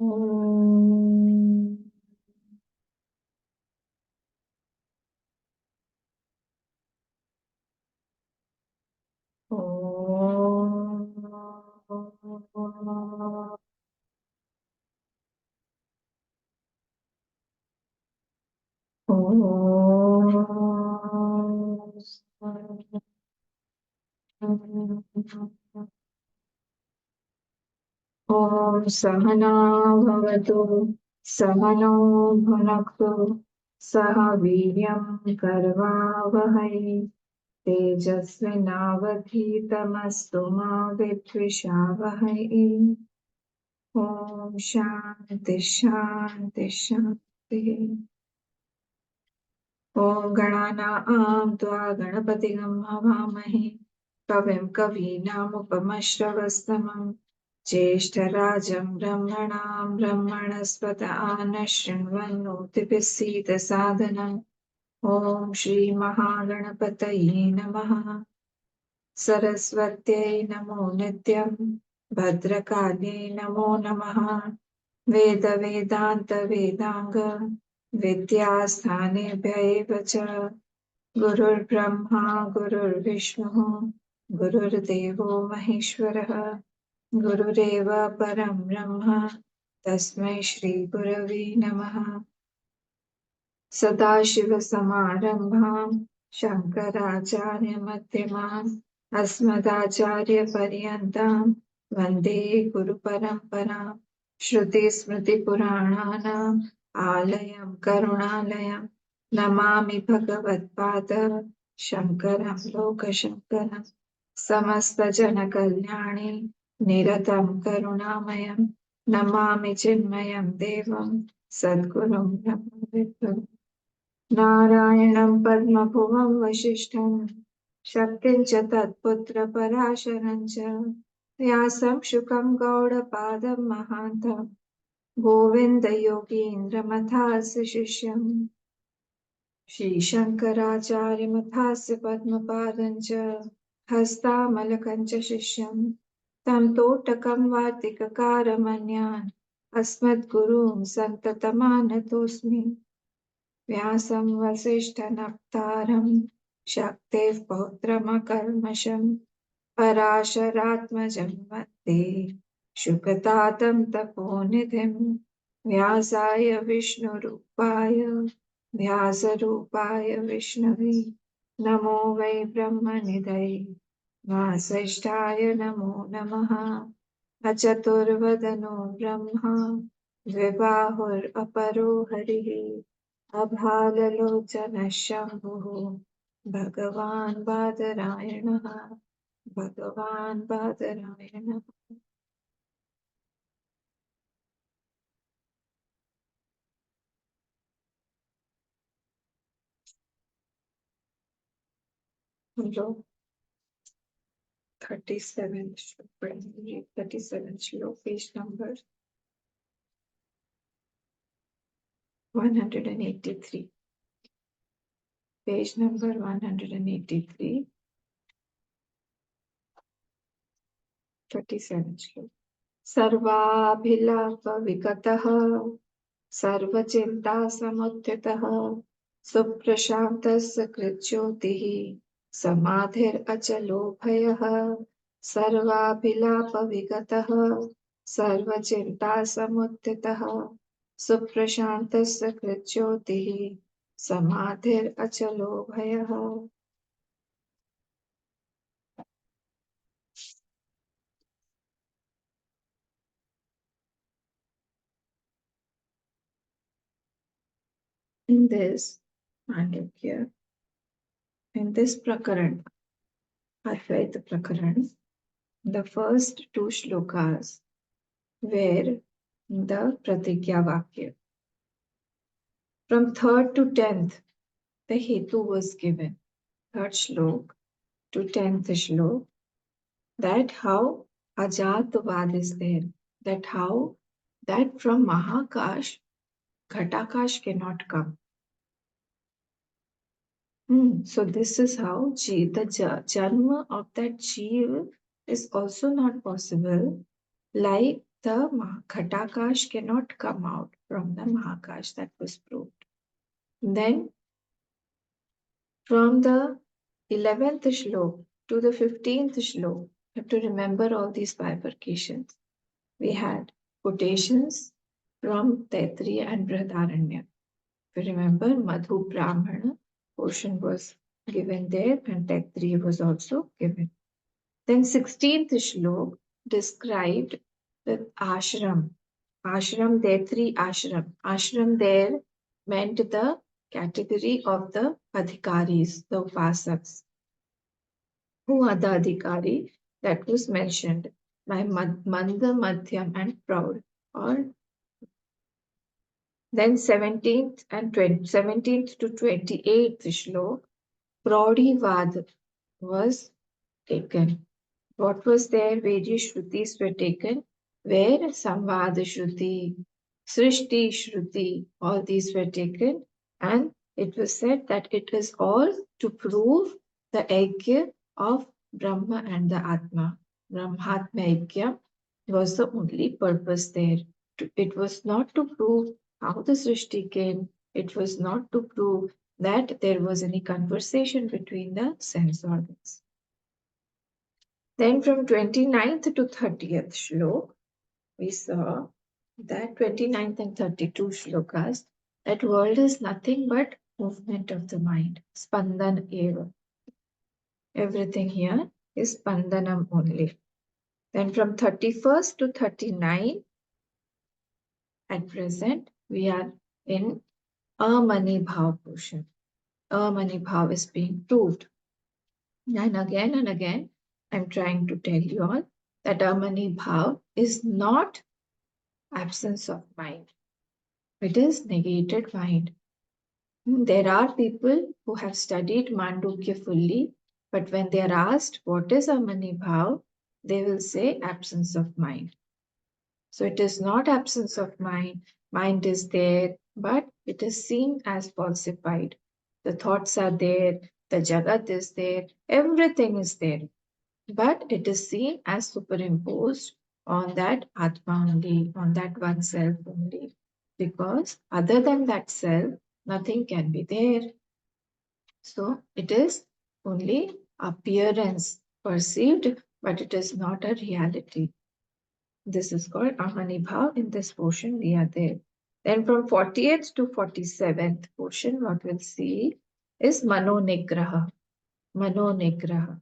Om. Om. ॐ सहना भवतु सहनौ भुनक्तु सह वीर्यं करवावहै तेजस्विनावधीतमस्तु मा विद्विषावहै ॐ शान्ति शान्ति शान्तिः ॐ गणानां त्वा गणपतिगं हवामहे कविं कवीनामुपमश्रवस्तमम् ज्येष्ठराजं ब्रह्मणां ब्रह्मणस्पत आनः शृण्वन्नोतिभिः सीदसादनम् ॐ श्रीमहागणपतये नमः सरस्वत्यै नमो नित्यं भद्रकाल्यै नमो नमः वेदान्त विद्यास्थानेभ्य एव च गुरुर्ब्रह्मा गुरुर्विष्णुः गुरुर्देवो महेश्वरः गुरुरेव परं ब्रह्म तस्मै श्रीगुरवे नमः सदाशिवसमारम्भां शङ्कराचार्यमध्यमाम् अस्मदाचार्यपर्यन्तां वन्दे गुरुपरम्पराम् श्रुतिस्मृतिपुराणानाम् आलयं करुणालयं नमामि भगवत्पाद शङ्करं लोकशङ्करं समस्तजनकल्याणे निरतं करुणामयं नमामि चिन्मयं देवं सद्गुरुं ब्रह्मविद्वं नारायणं पद्मभुवं वसिष्ठं शक्तिं च तत्पुत्रपराशरं च व्यासं शुकं गौडपादं महान्तं गोविन्दयोगीन्द्रमथास्य शिष्यम् श्रीशङ्कराचार्यमथास्य पद्मपादं च हस्तामलकं च शिष्यं तं तोटकं वार्तिककारमन्यान् अस्मद्गुरून् सन्ततमानतोऽस्मि व्यासं वसिष्ठनप्तारं शक्तेः पौत्रमकल्मषं पराशरात्मजं वन्दे शुकतातं तपोनिधिं व्यासाय विष्णुरूपाय व्यासरूपाय विष्णवे नमो वै ब्रह्मनिधये वासिष्ठाय नमो नमः अचतुर्वदनो ब्रह्मा द्विबाहुरपरो हरिः अभाललोचनः शम्भुः भगवान् बादरायणः भगवान् बादरायणः Hello, 37 श्लोक पढ़ेंगे 37 श्लोक पेज नंबर 183 पेज नंबर 183 37 श्लोक सर्वाभिलापविगतः सर्वचिन्तासमुत्थितः सुप्रशान्तस्य कृज्योतिः समाधिरचलोभयः सर्वाभिलापविगतः सर्वचिन्तासमुत्थितः सुप्रशान्तस्य कृज्योतिः समाधिरचलोभयः In this Mandukya, in this Prakaran, Advaita Prakaran, the first two shlokas were the Pratigya Vakya. From 3rd to 10th, the Hetu was given. 3rd shlok to 10th shlok, that how Ajatavad is there, that how that from Mahakash, Ghatakash cannot come. So this is how the Janma of that Jeev is also not possible, like the Ghatakash cannot come out from the Mahakash. That was proved. Then from the 11th shlok to the 15th shlok, you have to remember all these bifurcations. We had quotations from Taittiriya and Brihadaranya. If you remember, Madhu Brahmana portion was given there and Taittiriya was also given. Then 16th shlok described the ashram. Ashram, there three ashram. Ashram there meant the category of the adhikaris, the upasaks. Who are the adhikari? That was mentioned by Manda, Madhyam and Proud. Or then 17th and 17th to 28th shlok, Prodhivad was taken. What was there? Various Shrutis were taken, where Samvada Shruti, Srishti Shruti, all these were taken, and it was said that it is all to prove the Aikya of Brahma and the Atma. Brahmatma Aikya was the only purpose there. It was not to prove how the Srishti came, it was not to prove that there was any conversation between the sense organs. Then from 29th to 30th shlok, we saw that 29th and 32 shlokas, that world is nothing but movement of the mind, spandan eva. Everything here is spandanam only. Then from 31st to 39, at present, we are in Amani Bhav portion. Amani Bhav is being proved. And again, I'm trying to tell you all that Amani Bhav is not absence of mind. It is negated mind. There are people who have studied Mandukya fully, but when they are asked what is Amani Bhav, they will say absence of mind. So it is not absence of mind. Mind is there, but it is seen as falsified. The thoughts are there, the Jagat is there, everything is there. But it is seen as superimposed on that Atma only, on that one self only. Because other than that self, nothing can be there. So it is only appearance perceived, but it is not a reality. This is called Ahani Bhav. In this portion, we are there. Then from 48th to 47th portion, what we'll see is Mano Nigraha. Mano Nigraha.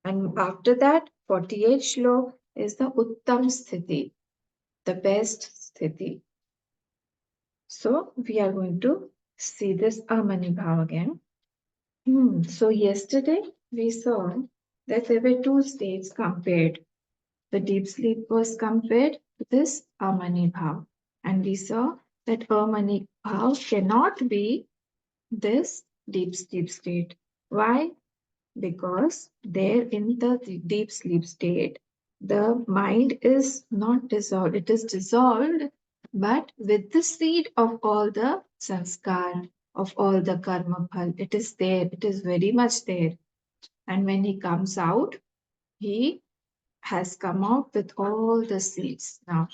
And after that, 48th shlok is the Uttam Sthiti, the best Sthiti. So we are going to see this Amani Bhav again. So yesterday we saw that there were two states compared. The deep sleep was compared to this Amani Bhav. And we saw that Amani Bhav cannot be this deep sleep state. Why? Because there in the deep sleep state, the mind is not dissolved. It is dissolved, but with the seed of all the sanskar, of all the karma phal. It is there. It is very much there. And when he comes out, he has come out with all the seeds. Now,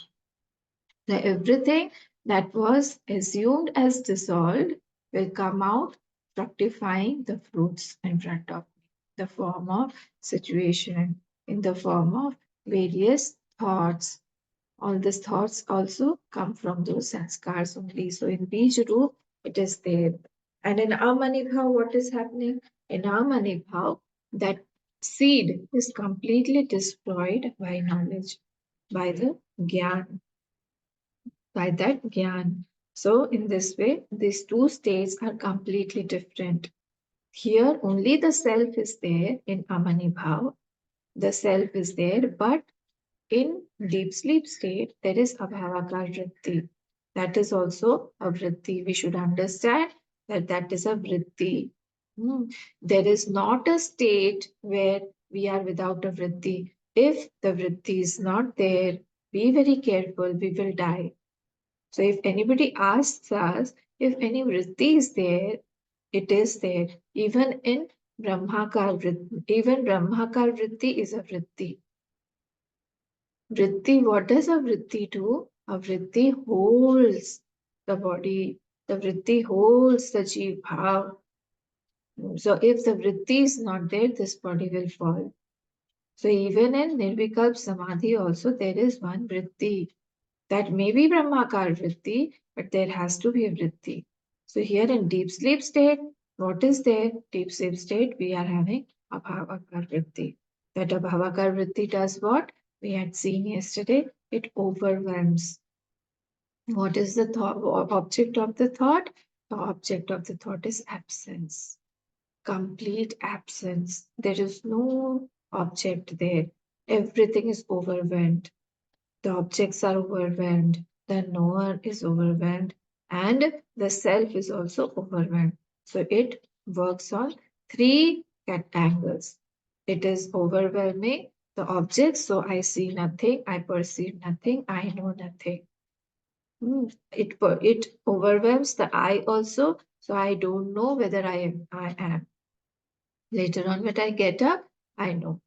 everything that was assumed as dissolved will come out fructifying the fruits in front of me, the form of situation, in the form of various thoughts. All these thoughts also come from those sanskars only. So in Bij Roop, it is there. And in Amanibhav, what is happening? In Amanibhav, that seed is completely destroyed by knowledge, by the Gyan, by that Gyan. So in this way, these two states are completely different. Here, only the self is there in Amanibhav. The self is there, but in deep sleep state, there is abhavakar vritti. That is also a vritti. We should understand that that is a vritti. There is not a state where we are without a vritti. If the vritti is not there, be very careful, we will die. So if anybody asks us if any vritti is there, it is there. Even in Brahmakar vritti, even Brahmakar vritti is a vritti. Vritti, what does a vritti do? A vritti holds the body. The vritti holds the jeev bhav. So if the vritti is not there, this body will fall. So even in Nirvikalp Samadhi also there is one vritti. That may be Brahmakar vritti, but there has to be a vritti. So here in deep sleep state, what is there? Deep sleep state, we are having Abhavakar vritti. That Abhavakar vritti does what? We had seen yesterday. It overwhelms. What is the object of the thought? The object of the thought is absence, complete absence. There is no object there. Everything is overwhelmed. The objects are overwhelmed. The knower is overwhelmed. And the self is also overwhelmed. So it works on three angles. It is overwhelming the objects. So I see nothing, I perceive nothing, I know nothing. It overwhelms the I also. So I don't know whether I am. Later on, when I get up, I know.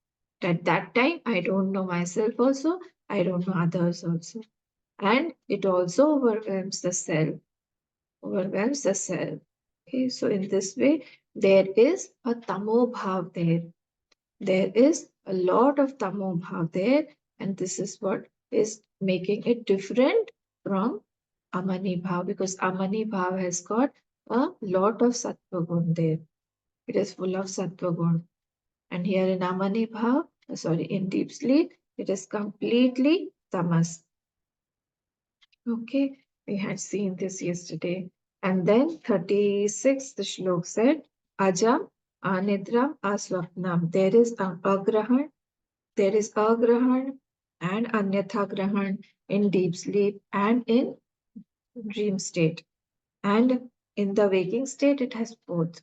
At that time, I don't know myself also, I don't know others also. And it also overwhelms the self, overwhelms the self. Okay, so in this way, there is a tamo bhav there. There is a lot of tamo bhav there, and this is what is making it different from amani bhav, because amani bhav has got a lot of sattva gun there. It is full of sattva gun. And here in Amani Bhav, in deep sleep, it is completely tamas. Okay, we had seen this yesterday. And then 36th Shlok said, Ajam, Anidram, Aswapnam. There is Agrahan and Anyatha Grahan in deep sleep and in dream state. And in the waking state, it has both.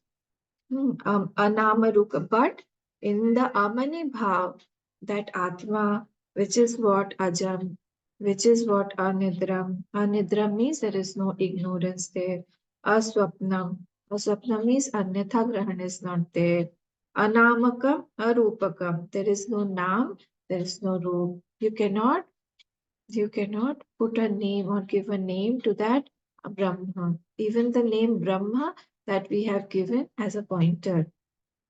Anamaruka, but in the Amani Bhav, that Atma, which is what Ajam, which is what Anidram. Anidram means there is no ignorance there. Aswapnam. Aswapnam means Anyatha Grahan is not there. Anamakam, Arupakam. There is no Nam, there is no Roop. You cannot put a name or give a name to that Brahma. Even the name Brahma that we have given as a pointer.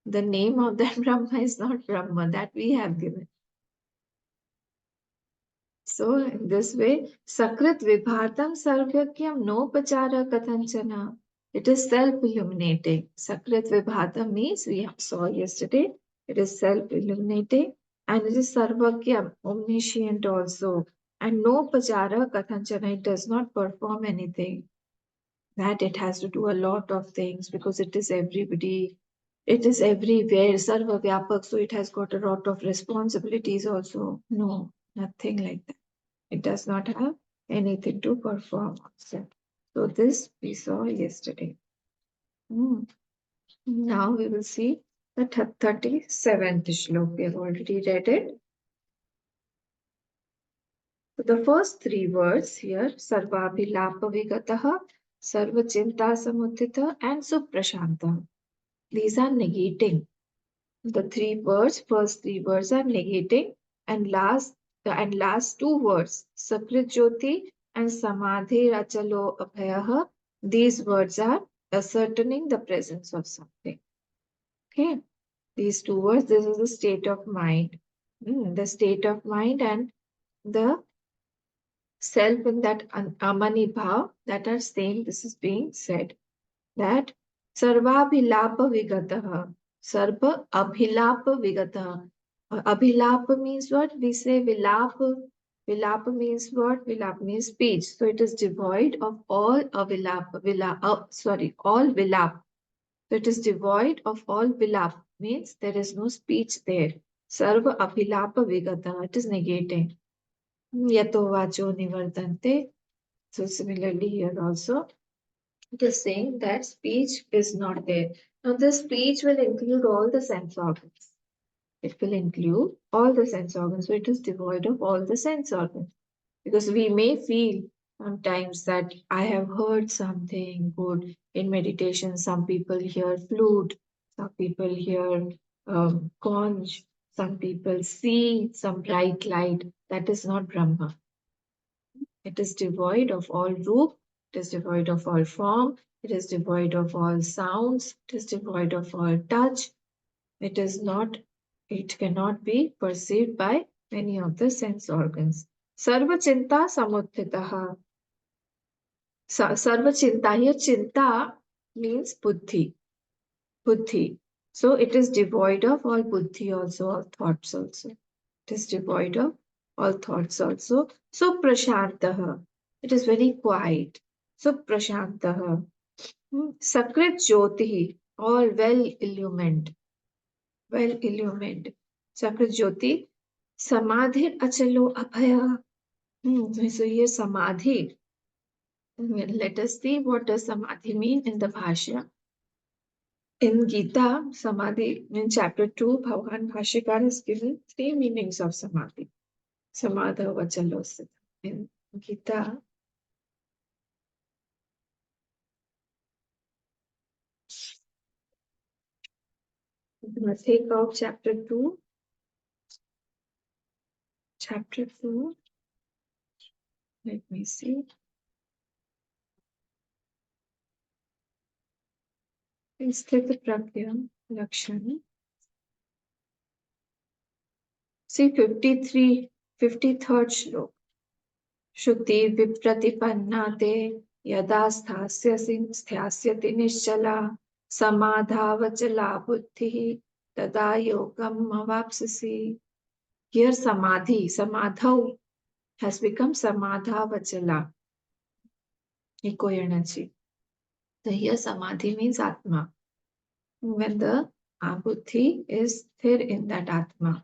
The name of that Brahma is not Brahma that we have given. So in this way, Sakrit Vibhatam Sarvakyam Nopachara Kathanchana. It is self-illuminating. Sakrit Vibhatam means we saw yesterday. It is self-illuminating and it is Sarvakyam, omniscient also. And no Pachara Kathanchana, it does not perform anything. That it has to do a lot of things because it is everybody, it is everywhere, Sarva Vyapak, so it has got a lot of responsibilities also. No, nothing like that. It does not have anything to perform also. So this we saw yesterday. Now we will see the 37th shlok. We have already read it. So the first three words here, Sarvabhilapa Vigataha, Sarvachinta Samudita, and Suprashanta. These are negating. The first three words are negating, and last two words, Sakrit Jyoti and Samadhi Rachalo Abhayaha, these words are ascertaining the presence of something. Okay, these two words, this is the state of mind. The state of mind and the self in that Amani Bhav that are same, this is being said. That Sarvabhilapa Vigataha. Sarva Abhilapa Vigataha. Abhilapa means what? We say Vilapa. Vilapa means what? Vilapa means speech. So it is devoid of all avilapa. All vilap. So it is devoid of all vilap. Means there is no speech there. Sarva Abhilapa Vigataha. It is negating. Yato vacho nivardante. So similarly here also. It is saying that speech is not there. Now, the speech will include all the sense organs. It will include all the sense organs. So, it is devoid of all the sense organs. Because we may feel sometimes that I have heard something good in meditation. Some people hear flute, some people hear conch, some people see some bright light. that is not Brahma. It is devoid of all roop, it is devoid of all form, it is devoid of all sounds, it is devoid of all touch. It is not, it cannot be perceived by any of the sense organs. Sarva chinta samuttitaha. Sarva chinta, here chinta means buddhi. Buddhi. So it is devoid of all buddhi also, all thoughts also. It is devoid of all thoughts also. So prashantaha. It is very quiet. So prashantaha. Sakrit jyoti, all well illumined. Well illumined. Sakrit jyoti. Samadhi achalo abhaya. So here samadhi. Let us see what does samadhi mean in the Bhashya. In Gita, Samadhi, in chapter 2, Bhagavan Bhashyakar has given three meanings of Samadhi. Samadha Vachalosita. In Gita, take out chapter 2. Chapter 2. Let me see. In Sthita Pragya Lakshana. See 53rd Shlok. Shruti Vipratipanna te yada sthasyati nischala samadhavachala buddhi tada yogam avapsasi. Here samadhi, samadhav has become samadhavachala, eco energy. So here samadhi means atma. When the buddhi is there in that atma,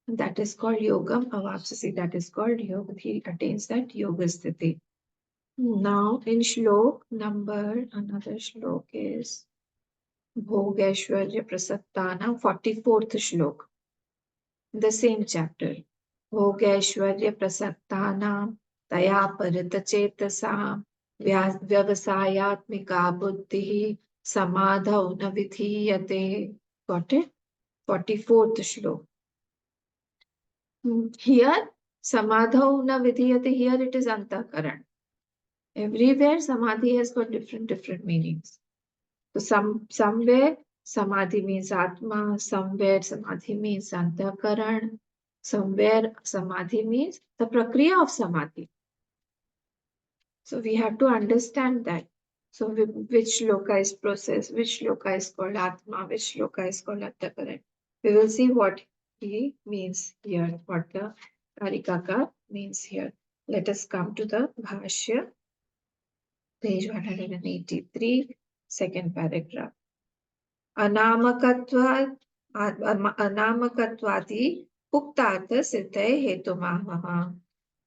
that is called yogam avapsasi, that is called yoga. He attains that yoga sthiti. Now in shlok number, another shlok is Bhogeshwarya Prasattana, 44th shlok, the same chapter. Bhogeshwarya Prasattana, Taya Paritachetasa, Vyavasayatmika Buddhi, Samadhau na vidhiyate. Got it? 44th shlok. Here, Samadhau na vidhiyate, here it is Antakaran. Everywhere Samadhi has got different meanings. So somewhere Samadhi means Atma, somewhere Samadhi means Antakaran, somewhere Samadhi means the Prakriya of Samadhi. So we have to understand that. So which shloka is process, which shloka is called Atma, which shloka is called Antakaran. We will see what he means here, what the Karikaka means here. Let us come to the Bhashya. Page 183, second paragraph. Anamakatwadi uktartha siddhay hetumahah.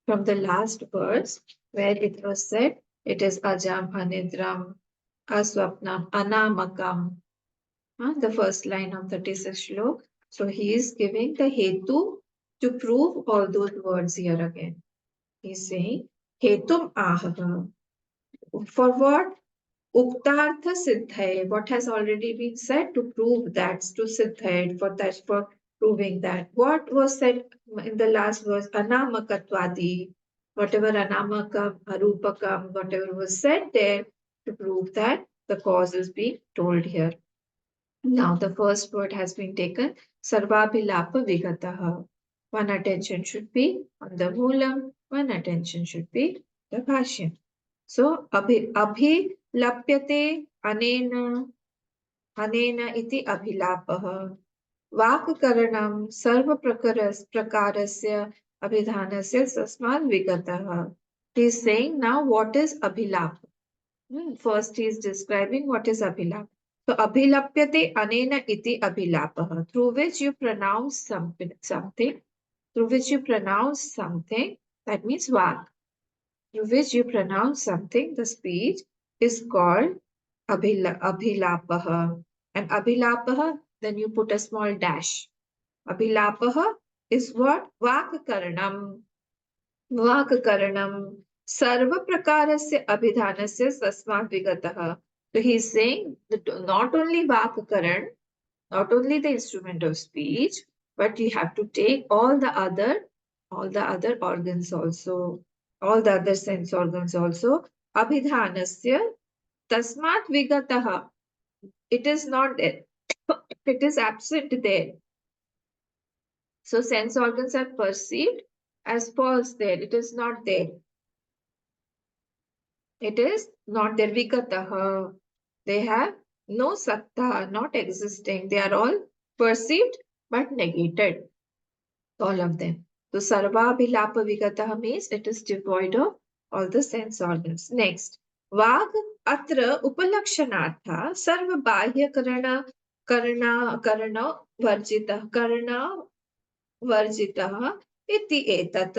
From the last verse, where it was said, it is ajam, anidram, aswapnam, anamakam. The first line of the 36th shlok. So he is giving the hetu to prove all those words here again. He is saying, hetum ahah. For what? Uktartha siddhay, what has already been said to prove that, to siddhay, for proving that. What was said in the last verse? Anamakatwadi, whatever anamakam, arupakam, whatever was said there to prove that the cause is being told here. Now the first word has been taken, sarvabhilapa vigataha. One attention should be on the moolam, one attention should be the bhashya. So अभिलप्यते अनेन इति अभिलापः वाक्करणं सर्वप्रकारस्य अभिधानस्य तस्मात् विगतः. He is saying now what is abhilap. First he is describing what is abhilap. So abhilapyate anena iti abhilapah, through which you pronounce something, through which you pronounce something, that means vak. Through which you pronounce something, the speech is called abhilapaha. And abhilapaha, then you put a small dash. Abhilapaha is what? Vakkaranam. Vakkaranam. Sarva prakarasya abhidhanasya tasmat vigataha. So he is saying that not only Vakkaran, not only the instrument of speech, but you have to take all the other all the other organs also, all the other sense organs also. Abhidhanasya tasmat vigataha. It is not there. It is absent there. So sense organs are perceived as false there. It is not there. It is not there. Vigataha. They have no satta, not existing. They are all perceived but negated. All of them. So sarvabhilapa vigataha means it is devoid of all the sense organs. Next. Vag atra upalakshanartha sarva bahya karana varjitah iti etat.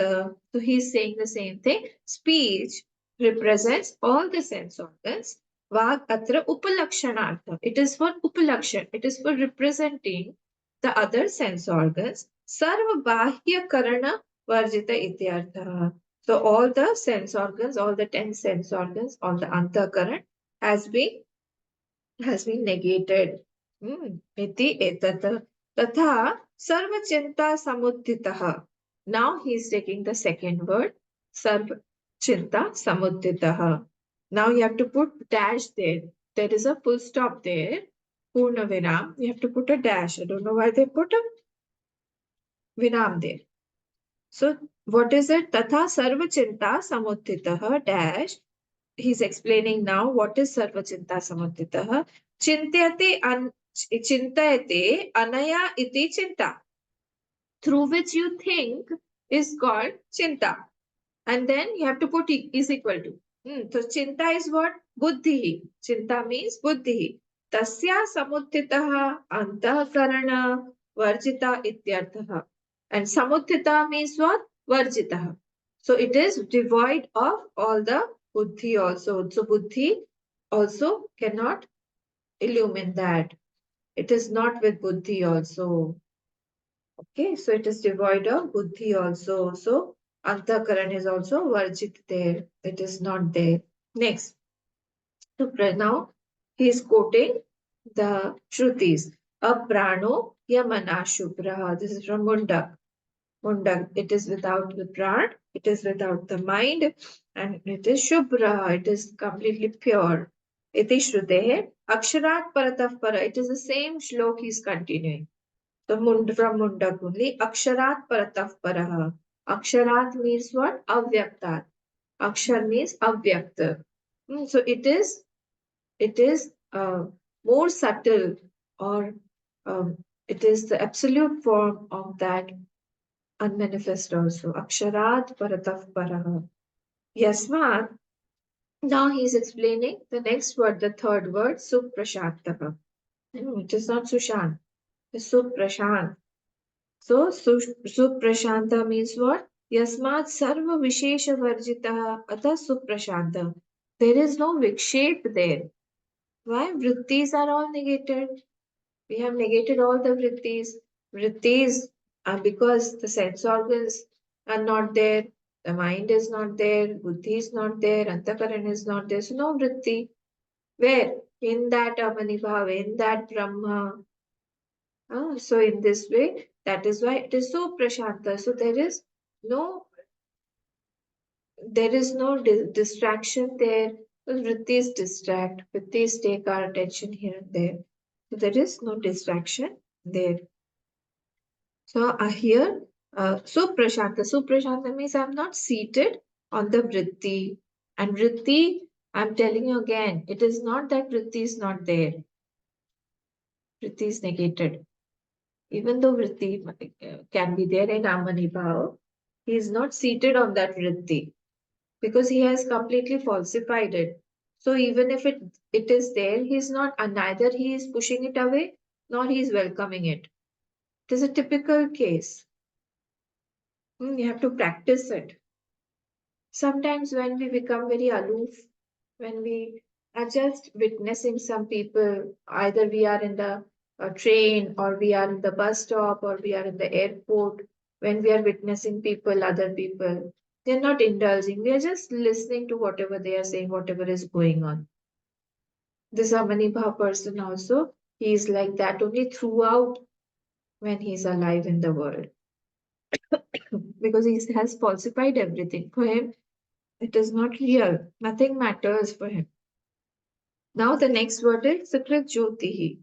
So he's saying the same thing. Speech represents all the sense organs. Vag atra upalakshanartha. It is for upalakshan. It is for representing the other sense organs. Sarva bahya karana varjita ityartha. So all the sense organs, all the 10 sense organs, all the antakaran has been negated. Iti etat. Tatha sarva chinta samuddhitaha. Now he is taking the second word, sarva chinta samuddhitaha. Now you have to put dash there. There is a full stop there. Purna vinam. You have to put a dash. I don't know why they put a vinam there. So what is it? Tatha sarva chinta samuddhitaha dash. He's explaining now what is sarvachinta samuddhitah. Chintayate anaya iti chinta, through which you think is called chinta. And then you have to put is equal to. So chinta is what? Buddhi. Chinta means buddhi. Tasya samuddhitah antakarana varjita ityartha. And samuddhita means what? Varjita. So it is devoid of all the buddhi also. So buddhi also cannot illumine that. It is not with buddhi also. Okay, so it is devoid of buddhi also. So antakaran is also varjit there. It is not there. Next. So now he is quoting the Shrutis. Aprano yamana shubra. This is from Mundak. Mundak. It is without the pran, it is without the mind, and it is shubra. It is completely pure. Iti shrutehe aksharat parataf para. It is the same shlok he is continuing. So from Mundak only. Aksharat parataf paraha. Aksharat means what? Avyaktat. Akshar means avyakta. So it is more subtle, or it is the absolute form of that unmanifest also. Aksharat parataf paraha. Yasmat. Now he is explaining the next word, the third word, suprashantaha. It is not Sushant, it's Suprashant. So suprashanta means what? Yasmat sarva vishesha varjitaha ata suprashanta. There is no vikshep there. Why? Vrittis are all negated. We have negated all the vrittis. Vrittis are because the sense organs are not there, the mind is not there, buddhi is not there, antakaran is not there. So no vritti. Where? In that amanibhava, in that Brahma. So in this way, that is why it is so prashanta. So no there is no distraction there. Vrittis distract, vrittis take our attention here and there. So there is no distraction there. So here, Suprashanta. Suprashanta means I'm not seated on the vritti. And vritti, I'm telling you again, it is not that vritti is not there. Vritti is negated. Even though vritti can be there in Amanibhav, he is not seated on that vritti because he has completely falsified it. So even if it is there, he is not, neither he is pushing it away, nor he is welcoming it. It is a typical case. You have to practice it. Sometimes when we become very aloof, when we are just witnessing some people, either we are in the train, or we are in the bus stop, or we are in the airport, when we are witnessing people, other people, they're not indulging, they're just listening to whatever they are saying, whatever is going on. This Amanibha person also, he is like that only throughout when he's alive in the world. because he has falsified everything. For him, it is not real. Nothing matters for him. Now the next word is Sukrit Jyotihi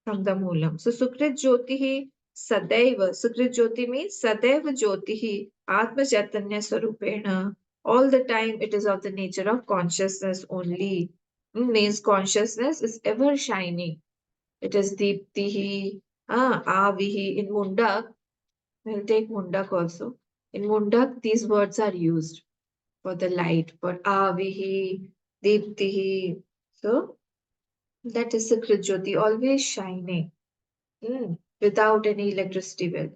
from the Moolam. So Sukrit Jyotihi Sadaiva. Sukrit Jyoti means Sadaiva Jyotihi Atma Chaitanya Swarupena. All the time it is of the nature of consciousness only. Means consciousness is ever shining. It is Deeptihi, Avihi. In Mundak, we'll take Mundak also. In Mundak, these words are used for the light, for Avihi, Deeptihi. So that is Sukrit Jyoti, always shining, without any electricity bill.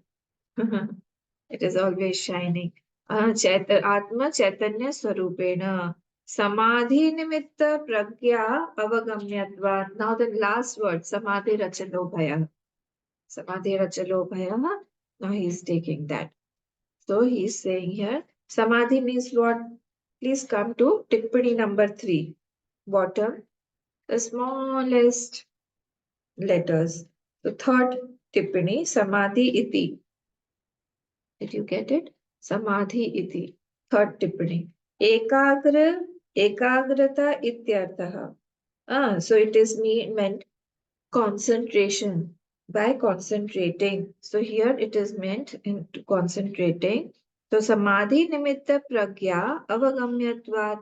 It is always shining. Atma Chaitanya Swarupena. Samadhi Nimitta Pragya Avagamyatvat. Now the last word, Samadhi Rachalo Bhaya. Samadhi Rachalo Bhaya. Now he is taking that. So he is saying here, Samadhi means what? Please come to Tippani number 3. Bottom, the smallest letters. The third Tippani, Samadhi Iti. Did you get it? Samadhi iti. Third tippani. Ekagrata ityartha. So it is meant concentration. By concentrating. So here it is meant in concentrating. So samadhi nimitta pragya avagamyatvat.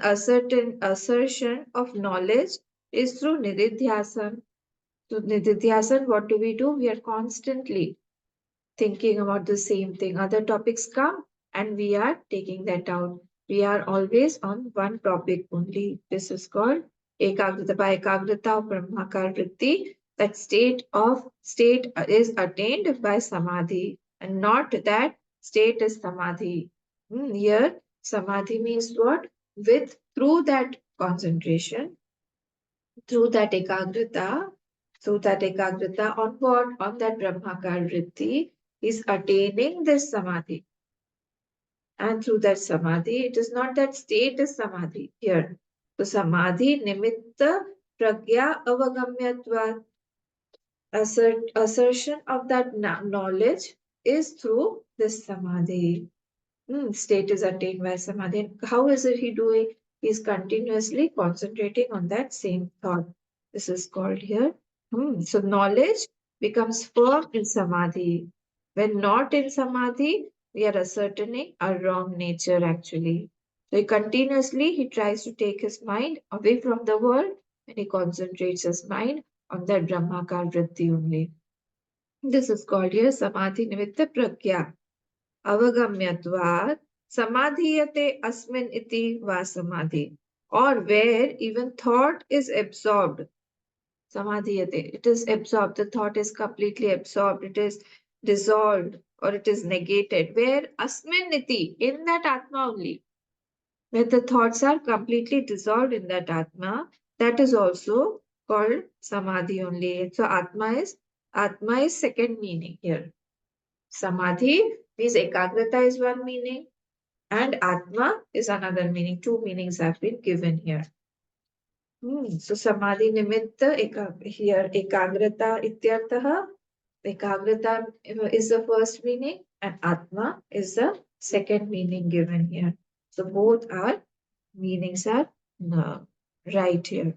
A certain assertion of knowledge is through nididhyasan. So nididhyasan, what do? We are constantly thinking about the same thing. Other topics come and we are taking that out. We are always on one topic only. This is called Ekagrata. By Ekagrata of Brahmakar Vritti, that state is attained by Samadhi and not that state is Samadhi. Here, Samadhi means what? Through that concentration, through that ekagrata on what? On that Brahmakar Vritti is attaining this Samadhi. And through that Samadhi, it is not that state is Samadhi here. So Samadhi nimitta pragya avagamyatva. Assertion of that knowledge is through this Samadhi. State is attained by Samadhi. And how is it he doing? He is continuously concentrating on that same thought. This is called here. So knowledge becomes firm in Samadhi. When not in Samadhi, we are ascertaining a wrong nature actually. So he tries to take his mind away from the world and he concentrates his mind on that Brahmakar Vritti only. This is called here Samadhi Nimitta Pragya. Avagamyatvat samadhiyate asmin iti va samadhi. Or where even thought is absorbed. Samadhiyate. It is absorbed. The thought is completely absorbed. It is dissolved or it is negated. Where asmin iti, in that Atma only. Where the thoughts are completely dissolved in that Atma, that is also called Samadhi only. So Atma is second meaning here. Samadhi means Ekagrata is one meaning and Atma is another meaning. Two meanings have been given here. So Samadhi Nimitta here Ekagrata Ityartaha. Ekagrata is the first meaning and Atma is the second meaning given here. So both are meanings are right here.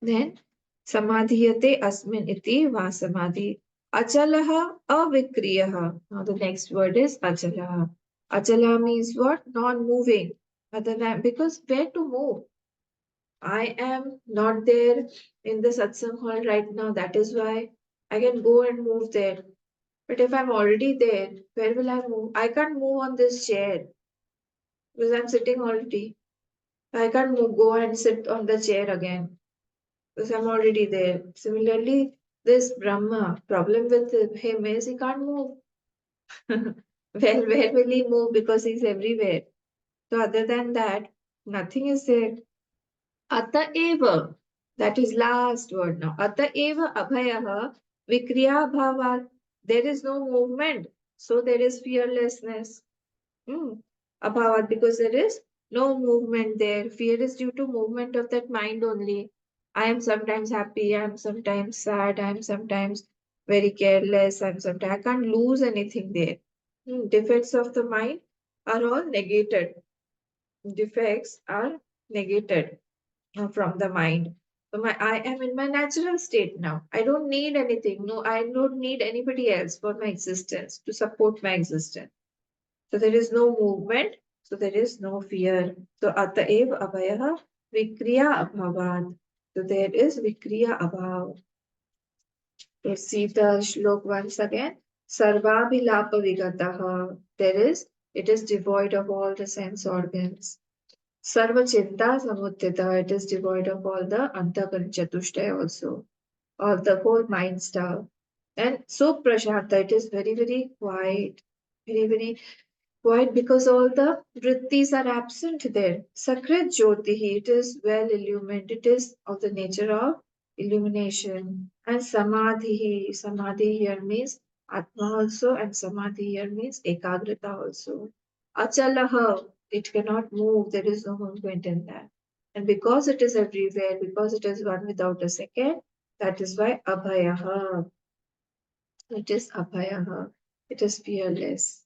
Then Samadhiyate asmin iti va samadhi. Achalaha avikriyaha. Now the next word is achalaha. Achala means what? Non-moving. Other than because where to move? I am not there in the satsang hall right now. That is why I can go and move there. But if I'm already there, where will I move? I can't move on this chair because I'm sitting already. I can't move, go and sit on the chair again because I'm already there. Similarly, this Brahma, problem with him is he can't move. Where will he move? Because he's everywhere. So other than that, nothing is there. Ata eva, that is last word now. Ata eva abhayaha vikriya bhavat. There is no movement, so there is fearlessness. Abhavat, because there is no movement there. Fear is due to movement of that mind only. I am sometimes happy, I am sometimes sad, I am sometimes very careless, and sometimes I can't lose anything there. Defects of the mind are all negated. Defects are negated from the mind. So I am in my natural state now. I don't need anything. No, I don't need anybody else for my existence to support my existence. So there is no movement. So there is no fear. So Ataev Abhayaha Vikriya Abhavat. So there is Vikriya Abhav. So see the shlok once again. Sarvabhilapa Vigataha. It is devoid of all the sense organs. Sarva Chinta Samuttita. It is devoid of all the Antakaran Chatushtaya also. All the whole mind stuff. And so Prashanta, it is very, very quiet. Very, very quiet because all the vrittis are absent there. Sakrit Jyotihi, it is well illumined. It is of the nature of illumination. And Samadhi, Samadhi here means Atma also, and Samadhi here means Ekagrita also. Achalaha, it cannot move. There is no movement in that. And because it is everywhere, because it is one without a second, that is why Abhayaha, it is Abhayaha, it is fearless.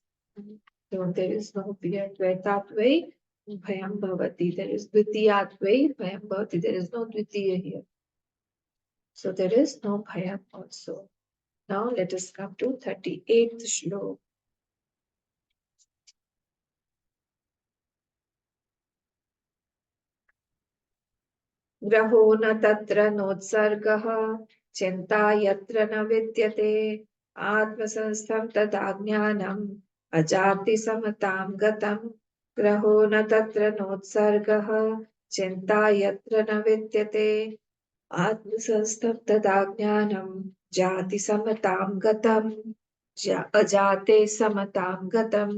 So there is no fear. Dvaitatve bhayam bhavati. There is dvitiyatve bhayam bhavati. There is no dvitiya here. So there is no bhayam also. Now let us come to 38th shlok. Graho na tatra notsargaha chinta yatra na vidyate atmasanstham tadajnanam ajati samatam gatam graho na tatra notsargaha chinta yatra na vidyate आत्मसंस्थं तदाज्ञानं जाति समतां गतं अजाते समतां गतं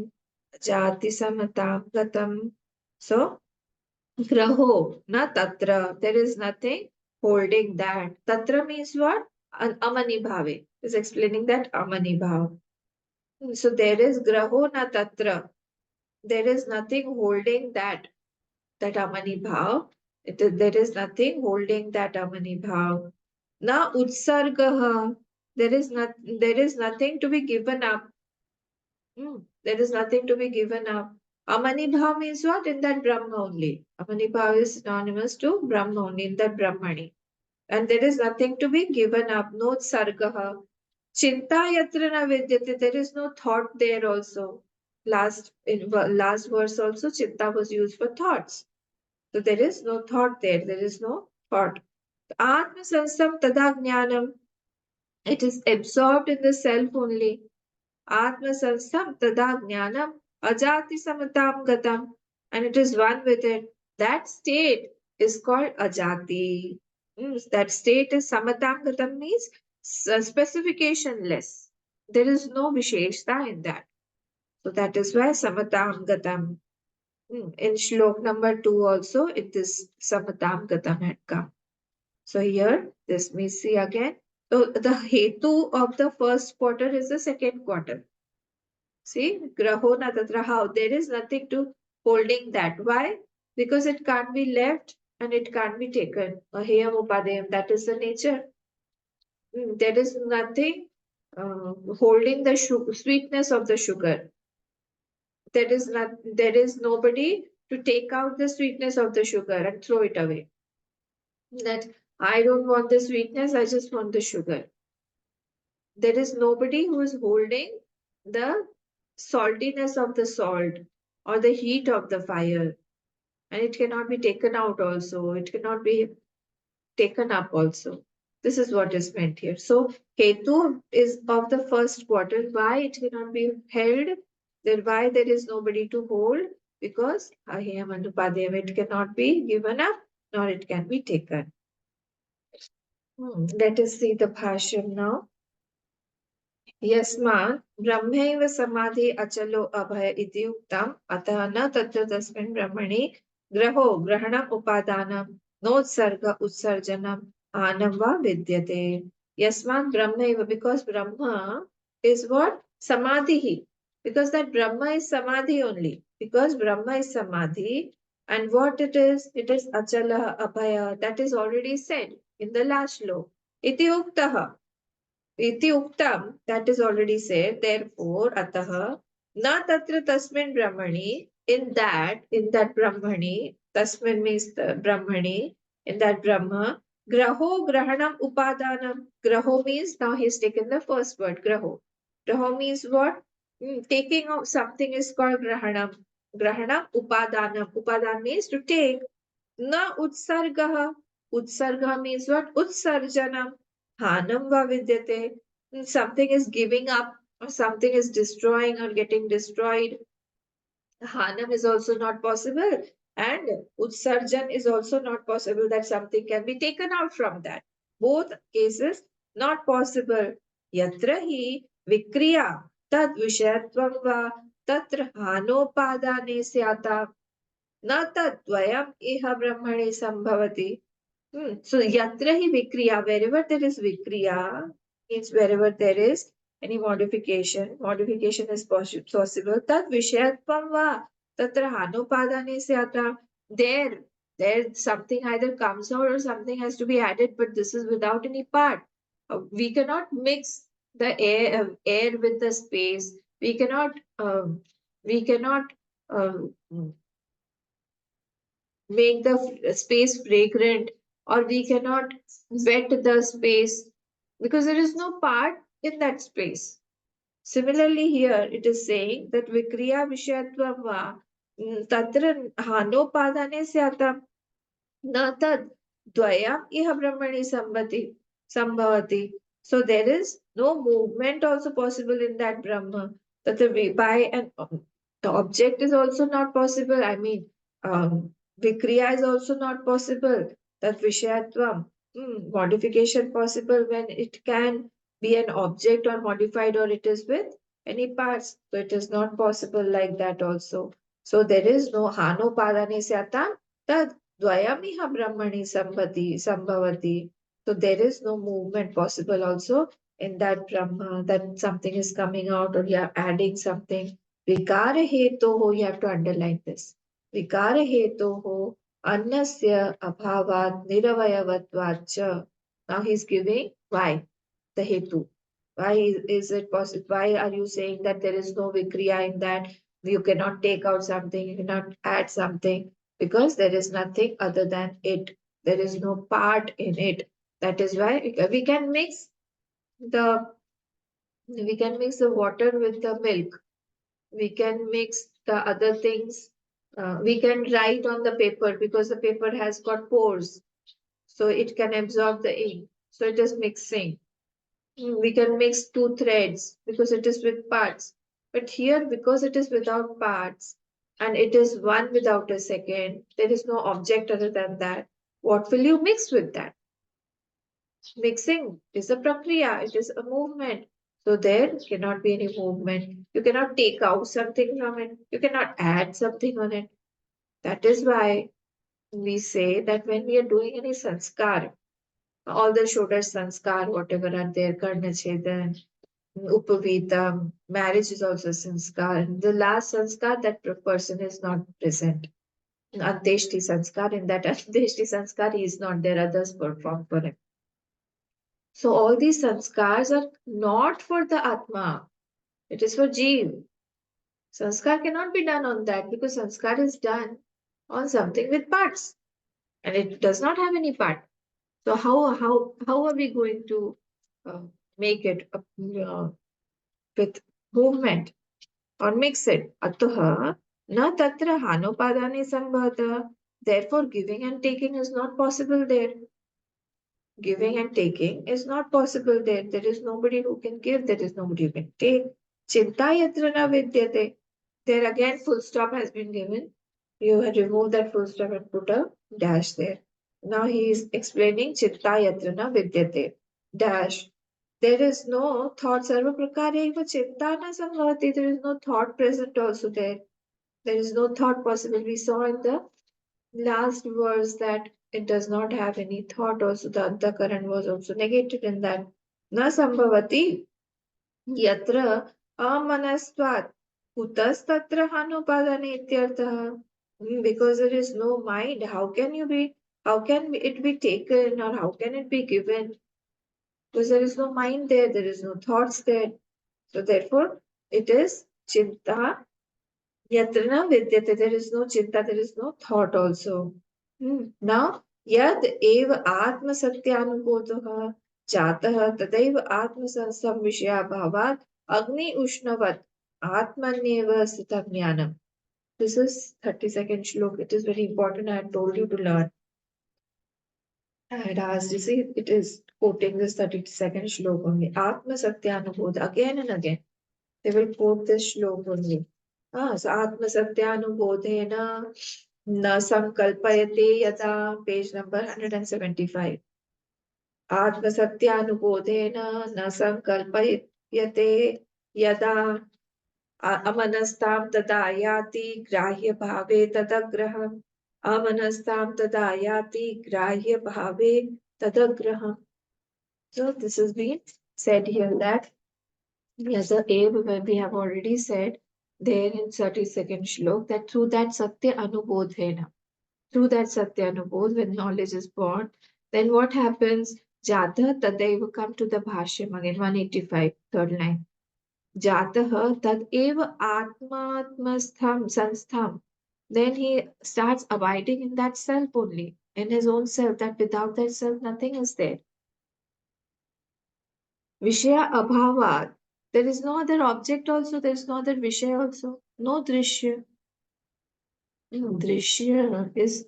जाति समतां गतं. So graho na tatra, there is nothing holding that. Tatra means what? Amani bhave is explaining that amani bhav. So there is graho na tatra, there is nothing holding that amani bhav. There is nothing holding that amani bhav. Na utsargaha. There is nothing to be given up. There is nothing to be given up. Amani bhav means what? In that Brahma only. Amani bhav is synonymous to Brahma only, in that Brahmani. And there is nothing to be given up. No utsargaha. Chinta yatra na vidyate. There is no thought there also. Last verse also, chinta was used for thoughts. So there is no thought there. There is no thought. Atma sansam tada jnanam. It is absorbed in the self only. Atma sansam tada jnanam ajati samatam gatam. And it is one with it. That state is called ajati. That state is samatam gatam means specificationless. There is no visheshta in that. So that is why samatam gatam. In shlok number 2 also, it is samatam gatam had come. So here, this we see again. So the hetu of the first quarter is the second quarter. See, graho na tatra how there is nothing to holding that. Why? Because it can't be left and it can't be taken. Aheyam upadeyam, that is the nature. There is nothing holding the sweetness of the sugar. There is nobody to take out the sweetness of the sugar and throw it away. That I don't want the sweetness, I just want the sugar. There is nobody who is holding the saltiness of the salt or the heat of the fire. And it cannot be taken out also. It cannot be taken up also. This is what is meant here. So Hetu is of the first quarter. Why it cannot be held? Then why there is nobody to hold? Because Ahiyam and Upadhyam, it cannot be given up, nor it can be taken. Let us see the Bhashyam now. यस्मात् ब्रह्मैव समाधि अचलो अभय इति उक्तम् अतः न तत्र तस्मिन् ब्रह्मणि ग्रहो ग्रहणम् उपादानं नोत्सर्ग उत्सर्जनम् आनं वा विद्यते यस्मात् ब्रह्मैव because Brahma is what samadhi because that Brahma is samadhi only because Brahma is samadhi and what it is achala abhaya that is already said in the last shloka iti uktaha. iti uktam, that is already said. Therefore, ataha, na tatra tasmin brahmani, in that brahmani, tasmin means the brahmani, in that brahma, graho grahanam upadanam. Graho means, now he's taken the first word, graho. Graho means what? Taking of something is called grahanam. Grahanam upadanam. Upadan means to take. Na utsargah. Utsargah means what? Utsarjanam. Hanam va vidyate. Something is giving up, or something is destroying or getting destroyed. Hanam is also not possible. And Utsarjan is also not possible, that something can be taken out from that. Both cases not possible. Yatra hi vikriya tad vishayatvam va tatra hanopadane syata na tad dvayam iha brahmane sambhavati. So yatra hi vikriya, wherever there is vikriya, means wherever there is any modification is possible. Tat vishayatvam va tatra hanupadane syatra. There, there something either comes out or something has to be added, but this is without any part. We cannot mix the air with the space. We cannot um, make the space fragrant, or we cannot wet the space because there is no part in that space. Similarly, here it is saying that Vikriya Vishayatvam va Tatra Hanopadane Syata na tad dvayam iha brahmani sambhavati. So there is no movement also possible in that Brahma. That the by an the object is also not possible. I mean, Vikriya is also not possible. That Vishayatvam, modification possible when it can be an object or modified, or it is with any parts. So it is not possible like that also. So there is no Hano Padane Syata tad Dvayamiha Brahmani Sambhavati. So there is no movement possible also in that Brahma, that something is coming out or you are adding something. Vikara hetoho, you have to underline this. Vikara hetoho annasya abhavat niravayavatvacha. Now he's giving why, the hetu. Why is it possible? Why are you saying that there is no vikriya in that? You cannot take out something, you cannot add something, because there is nothing other than it. There is no part in it. That is why the we can mix the water with the milk. We can mix the other things. We can write on the paper because the paper has got pores, so it can absorb the ink. So it is mixing. We can mix two threads because it is with parts. But here, because it is without parts and it is one without a second, there is no object other than that. What will you mix with that? Mixing is a prakriya, it is a movement. So there cannot be any movement. You cannot take out something from it. You cannot add something on it. That is why we say that when we are doing any sanskar, all the Shodash sanskar, whatever are there, Karna Chedan, Upavita, marriage is also sanskar. The last sanskar, that person is not present. Anteshti sanskar, in that Anteshti sanskar, he is not there, others perform for him. So all these sanskars are not for the Atma, it is for Jeev. Sanskar cannot be done on that because sanskar is done on something with parts and it does not have any part. So how are we going to uh, make it with movement or mix it? Ataha na tatra hanopadane sambhata. Therefore, giving and taking is not possible there. Giving and taking is not possible there. There is nobody who can give, there is nobody who can take. Chinta yatra na vidyate. There again, full stop has been given. You have removed that full stop and put a dash there. Now he is explaining Chitta yatra na vidyate. Dash. There is no thought. Sarva prakareva chitta na samvati. There is no thought present also there. There is no thought possible. We saw in the last verse that it does not have any thought. Also, the antakaran was also negated in that. Na sambhavati yatra amanastvat kutastatra hanupadane ityartha. Because there is no mind, how can it be taken or how can it be given? Because there is no mind there, there is no thoughts there. So therefore, it is chinta yatrana vidyate. There is no chinta, there is no thought also. Now, yad eva atma satyanubodha jatah tadaiva atma sansam vishya bhavat agni ushnavat atmanyeva sitam jnanam. This is 30-second shlok. It is very important. I had told you to learn. I had asked, you see, it is quoting this 30-second shlok only. Atma Satyanubodha, again and again. They will quote this shlok only. So Atma Satyanubodhena na sankalpayate yada, page number 175. Atma Satyanubodhena na sankalpayate yada अमनस्तां तदा याति ग्राह्य भावे तदग्रहम् अमनस्तां तदा याति ग्राह्य भावे तदग्रहम्. So this has been said here that as a where we have already said there in 32nd shlok that through that satya anubodhena, through that satya anubodh, when knowledge is born, then what happens? Jata tadaiva, come to the bhashyam again, 185, third line. Jatah tadeva atmatmastham sanstham. Then he starts abiding in that self only, in his own self, that without that self nothing is there. Vishaya abhavat. There is no other object also, there is no other Vishaya also. No drishya. Drishya is,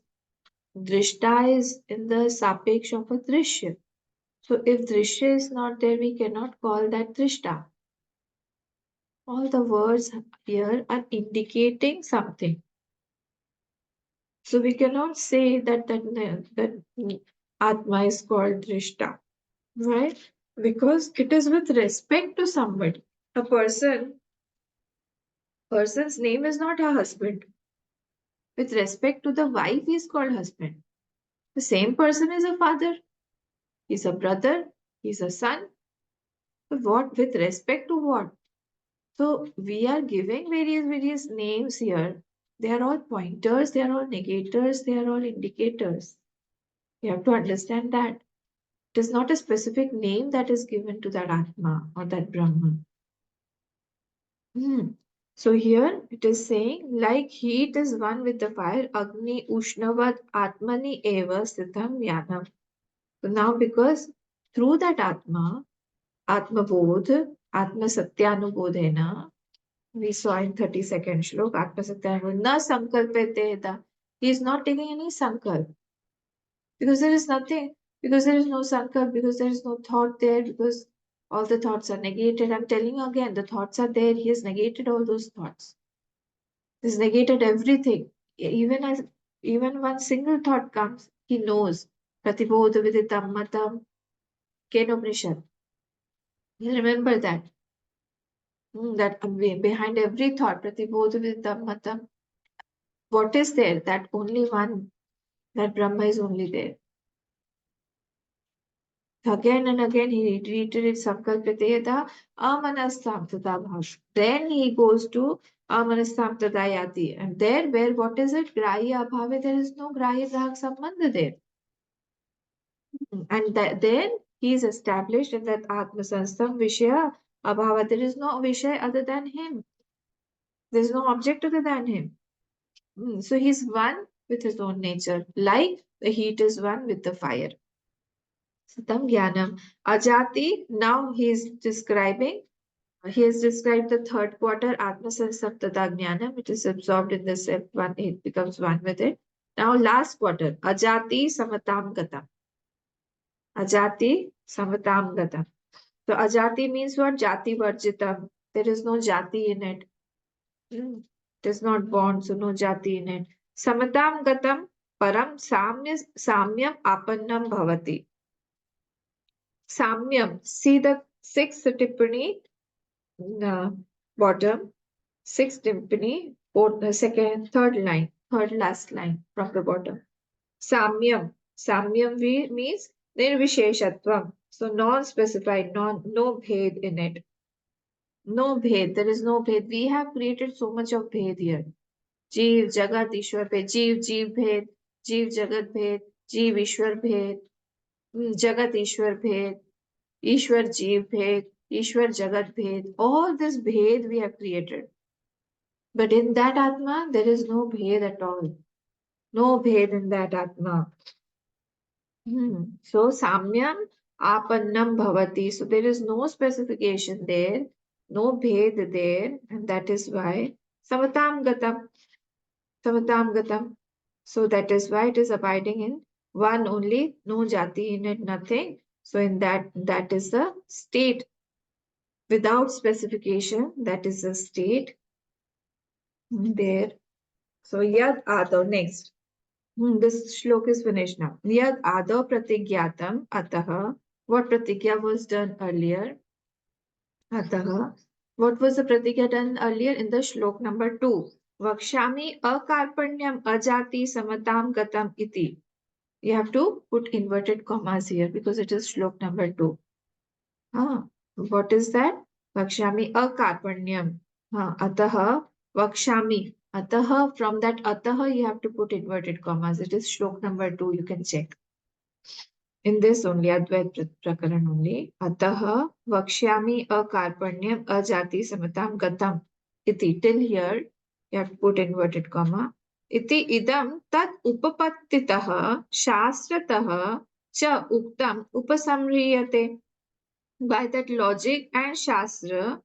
drishta is in the sapeksha of a drishya. So if drishya is not there, we cannot call that drishta. All the words here are indicating something. So we cannot say that Atma is called Drishta, right? Because it is with respect to somebody. A person's name is not a husband. With respect to the wife, he is called husband. The same person is a father, he's a brother, he's a son. So what with respect to what? So we are giving various names here. They are all pointers, they are all negators, they are all indicators. You have to understand that. It is not a specific name that is given to that Atma or that Brahman. So here it is saying, like heat is one with the fire, Agni Ushnavat Atmani Eva Siddham Jnanam. So now because through that Atma, Atma Bodh, Atma Satyanubodhena, we saw in 32nd Shlok, Atma Satyanubodhena, na sankalpete. He is not taking any sankalp. Because there is nothing, because there is no sankalp, because there is no thought there, because all the thoughts are negated. I'm telling you again, the thoughts are there. He has negated all those thoughts. He's negated everything. Even one single thought comes, he knows. Pratibodha viditam matam Kenopanishad. You remember that. That behind every thought, Pratibodha viditam matam, what is there? That only one, that Brahma is only there. Again and again he reiterates Sankalpiteta Amanastam Tadabhash. Then he goes to Amanastam Tadayati. And there, where what is it? Grahya Abhave, there is no Grahya Grahak Sambandha there. And then he is established in that Atma Sanstam Vishaya Abhava. There is no Vishaya other than him. There is no object other than him. So he is one with his own nature, like the heat is one with the fire. Satam Jnanam. Ajati, now he is describing, he has described the third quarter, Atma Sansaptada Jnanam. It is absorbed in the self one, it becomes one with it. Now last quarter, Ajati Samatam Gatam. Ajati Samatam Gatam. So Ajati means what? Jati Varjitam. There is no Jati in it. It is not born, so no Jati in it. Samatam Gatam Param Samyam Apannam Bhavati. Samyam. See the sixth tippani, bottom, sixth tippani, third line, third last line from the bottom. Samyam. Samyam means nirvisheshatvam. So non-specified, no bhed in it. No bhed. There is no bhed. We have created so much of bhed here. Jeev, Jagat, Ishwar bhed. Jeev bhed. Jeev, Jagat bhed. Jeev, Ishwar bhed. Jagat, Ishwar bhed. Ishwar Jeev Bhed, Ishwar Jagat Bhed, all this Bhed we have created. But in that Atma, there is no Bhed at all. No Bhed in that Atma. So Samyam Apannam Bhavati. So there is no specification there, no Bhed there, and that is why Samatam Gatam, Samatam Gatam. So that is why it is abiding in one only, no jati in it, nothing. So in that is the state without specification. That is the state there. So Yad Adav next. This shlok is finished now. Yad Adav Pratigyatam Ataha. What pratigya was done earlier? Ataha. What was the pratigya done earlier in the shlok number 2? Vakshami akarpanyam ajati samatam gatam iti. You have to put inverted commas here because it is shlok number 2. What is that? Vakshami akarpanyam. Ataha vakshami. Ataha, from that ataha you have to put inverted commas. It is shlok number 2. You can check. In this only, Advaita Prakaran only. Ataha vakshyami akarpanyam ajati samatam gatam. Iti. Till here, you have to put inverted comma. Iti idam tat upapattitaha shastrataha cha uktam upasamriyate. By that logic and shastra,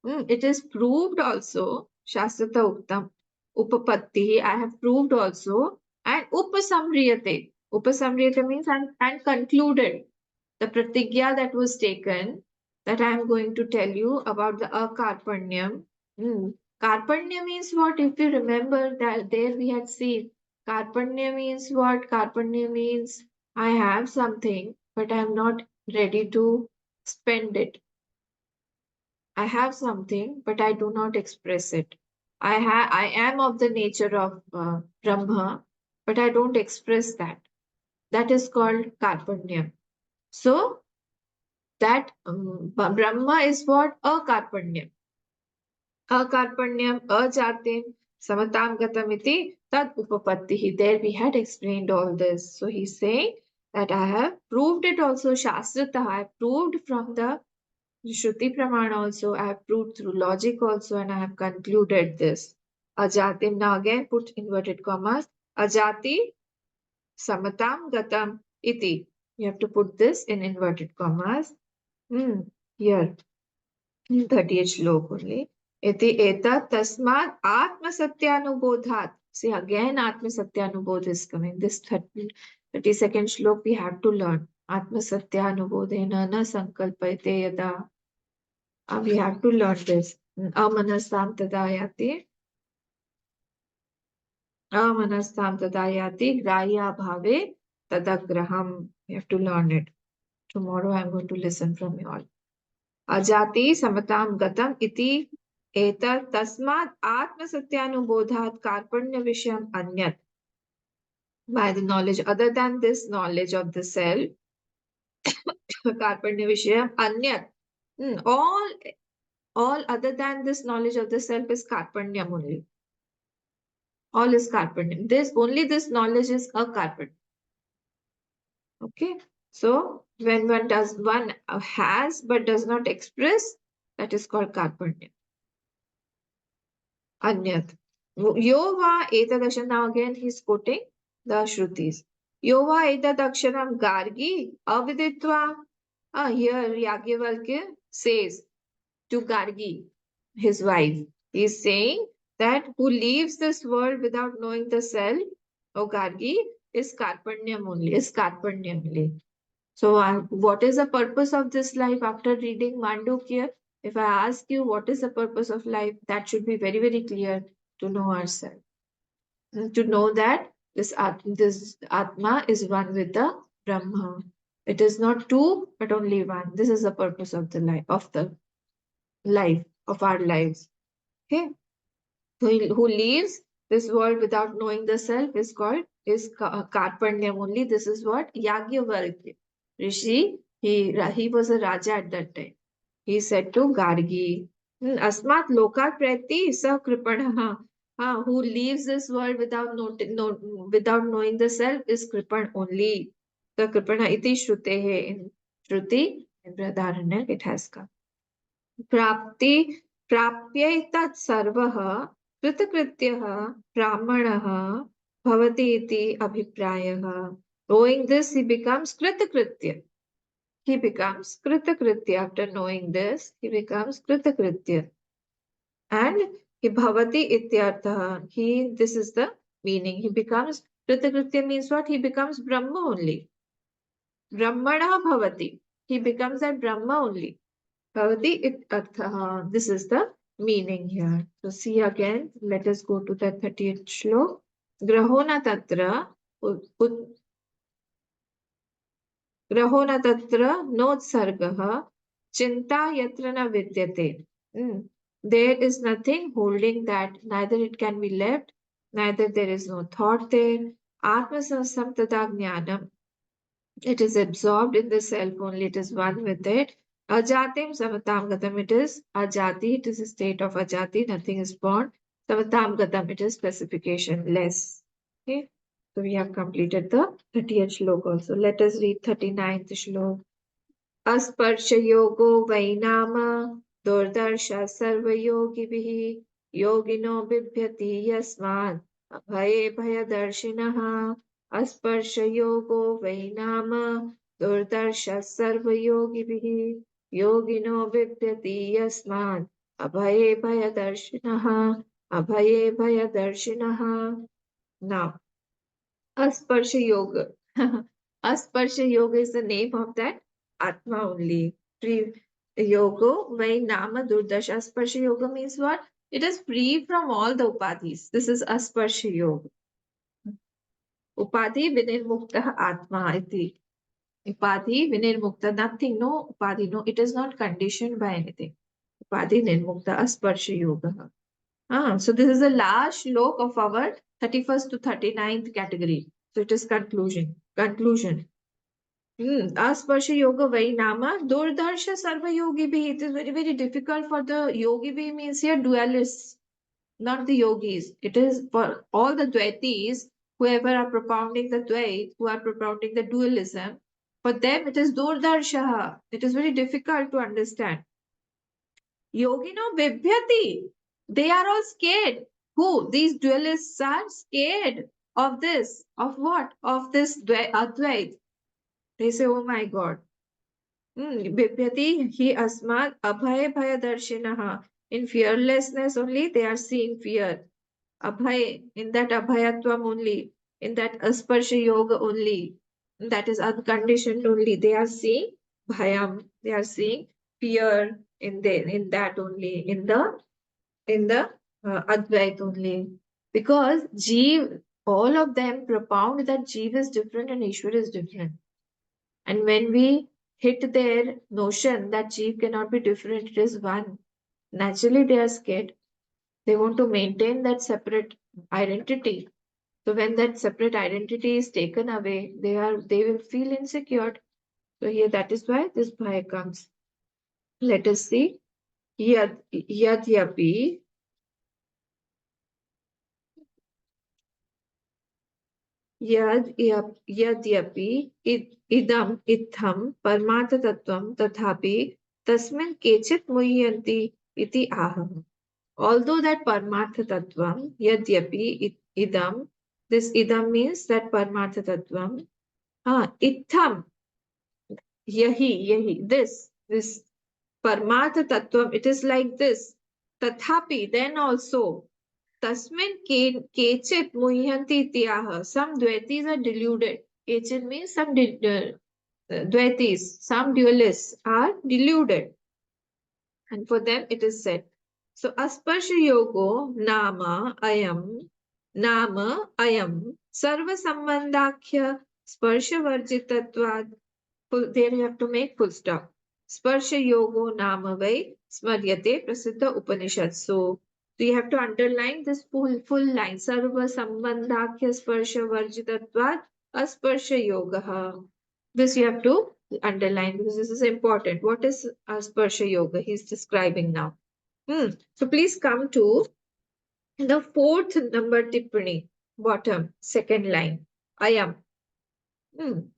it is proved also. Shastrata uktam upapatti. I have proved also. And upasamriyate. Upasamriyate means and concluded. The pratigya that was taken, that I am going to tell you about the akarpanyam. Karpanya means what? If you remember that there we had seen. Karpanya means what? Karpanya means I have something, but I am not ready to spend it. I have something, but I do not express it. I am of the nature of Brahma, but I don't express that. That is called Karpanyam. So that Brahma is what? Akarpanyam. Akarpanyam, ajatim, samatam gatamiti, tad upapattihi. There we had explained all this. So he's saying that I have proved it also, Shastrata. I have proved from the Shruti Praman also, I have proved through logic also, and I have concluded this. Ajatim, now again put inverted commas. Ajati, samatam gatam iti. You have to put this in inverted commas. Here. 30th shlok only. Iti eta tasmad atma satyanubodhat. See again atma satyanubodh is coming. This 32nd shlok we have to learn. Atma satyanubodhena na sankalpayate yada. We have to learn this. Amanastam tadayati. Amanastam tadayati grahya bhave tadagraham. We have to learn it. Tomorrow I am going to listen from you all. Ajati samatam gatam iti etat tasmad atmasatyanubodhat karpanya vishayam anyat. By the knowledge other than this knowledge of the self, karpanya vishayam anyat. All other than this knowledge of the self is karpanyam only. All is karpanyam. This knowledge is a karpanyam. Okay. So when one has but does not express, that is called karpanyam. Anyat. Yo va etadakshanam. Now again he's quoting the Shrutis. Yo va etadakshanam gargi aviditva. Here Yagyavalkya says to Gargi, his wife, he is saying that who leaves this world without knowing the self, O Gargi, is Karpanyam only. So what is the purpose of this life after reading Mandukya? If I ask you what is the purpose of life, that should be very, very clear to know ourselves. To know that this Atma is one with the Brahma. It is not two, but only one. This is the purpose of the life of our lives. Okay. Who leaves this world without knowing the self is called Karpanyam only. This is what Yagyavalkya Rishi, he was a Raja at that time. He said to Gargi, Asmat Loka Prati Sa Kripanaha. Who leaves this world without knowing the self is Kripan only. The Kripana iti Shrutehe. In Shruti, In Bradaranyaka it has come. Prapti प्राप्यैतत् सर्वः कृतकृत्यः ब्राह्मणः भवति इति अभिप्रायः. Knowing this, he becomes kritakritya. He becomes kritakritya. After knowing this, he becomes kritakritya. And he bhavati ityartha. This is the meaning. He becomes kritakritya means what? He becomes Brahma only. Brahmana bhavati. He becomes that Brahma only. Bhavati ityartha. This is the meaning here. So see again. Let us go to the 30th shlok. Grahona tatra ग्रहो न तत्र नोत्सर्गः चिंता यत्र न विद्यते. There is nothing holding that, neither it can be left, neither there is no thought there. Atma samtada jnanam. It is absorbed in the self only, it is one with it. Ajatim samatam gatam, it is ajati, it is a state of ajati, nothing is born. Samatam gatam, it is specification, less. Okay. So we have completed the 30th shlok also. Let us read 39th shlok. अस्पर्शयोगो वै नाम दुर्दर्श सर्वयोगिभिः योगिनो बिभ्यति यस्मात् अभये भयदर्शिनः. अस्पर्शयोगो वै नाम दुर्दर्श सर्वयोगिभिः योगिनो बिभ्यति यस्मात् अभये भयदर्शिनः. अभये भयदर्शिनः. Now, Asparsha Yoga. Asparsha Yoga is the name of that Atma only. Yoga, Vai Nama Durdasha. Asparsha Yoga means what? It is free from all the upadhis. This is Asparsha Yoga. Upadhi vinirmukta Atma iti. Upadhi vinirmukta, nothing, no upadhi, no. It is not conditioned by anything. Upadhi nirmukta Asparsha Yoga. So this is the last shlok of our 31st to 39th category. So it is conclusion. Asparsha yoga vai nama durdarsha sarva yogi bhi. It is very, very difficult for the yogi bhi means here dualists, not the yogis. It is for all the Dvaitis, whoever are propounding the Dvait, who are propounding the dualism. For them it is durdarsha. It is very difficult to understand. Yogino bibhyati. They are all scared. Who? These dualists are scared of this. Of what? Of this Advait. They say, oh my God. Bibhyati hi asmat abhay bhayadarshinaha. In fearlessness only, they are seeing fear. Abhay, in that abhayatvam only, in that asparsha yoga only, that is unconditioned only, they are seeing bhayam, they are seeing fear in that only, in the Advaita only. Because Jeev, all of them propound that Jeev is different and Ishwar is different. And when we hit their notion that Jeev cannot be different, it is one. Naturally, they are scared. They want to maintain that separate identity. So when that separate identity is taken away, they will feel insecure. So here that is why this bhaya comes. Let us see. Yadyapi यद्यपि इदम् इत्थं परमार्थतत्त्वं तथापि तस्मिन् केचित् मुह्यन्ति इति आहः. Although that parmartha yadyapi idam, this idam means that parmartha tattvam, itham, this parmartha tattvam, it is like this. Tathapi, then also, tasmin kechit muhyanti ityaha. Some dvaitis are deluded. Kechit means some dvaitis, some dualists are deluded. And for them it is said. So asparsha yogo nama ayam sarva sambandhakhya sparsha varjitatvad. There you have to make full stop. Sparsha yogo nama vai smaryate prasiddha upanishad. So you have to underline this full line. Sarva sambandhakhya sparsha varjitatvad asparsha yoga. This you have to underline because this is important. What is asparsha yoga? He is describing now. So please come to the fourth number tippani, bottom, second line. Ayam.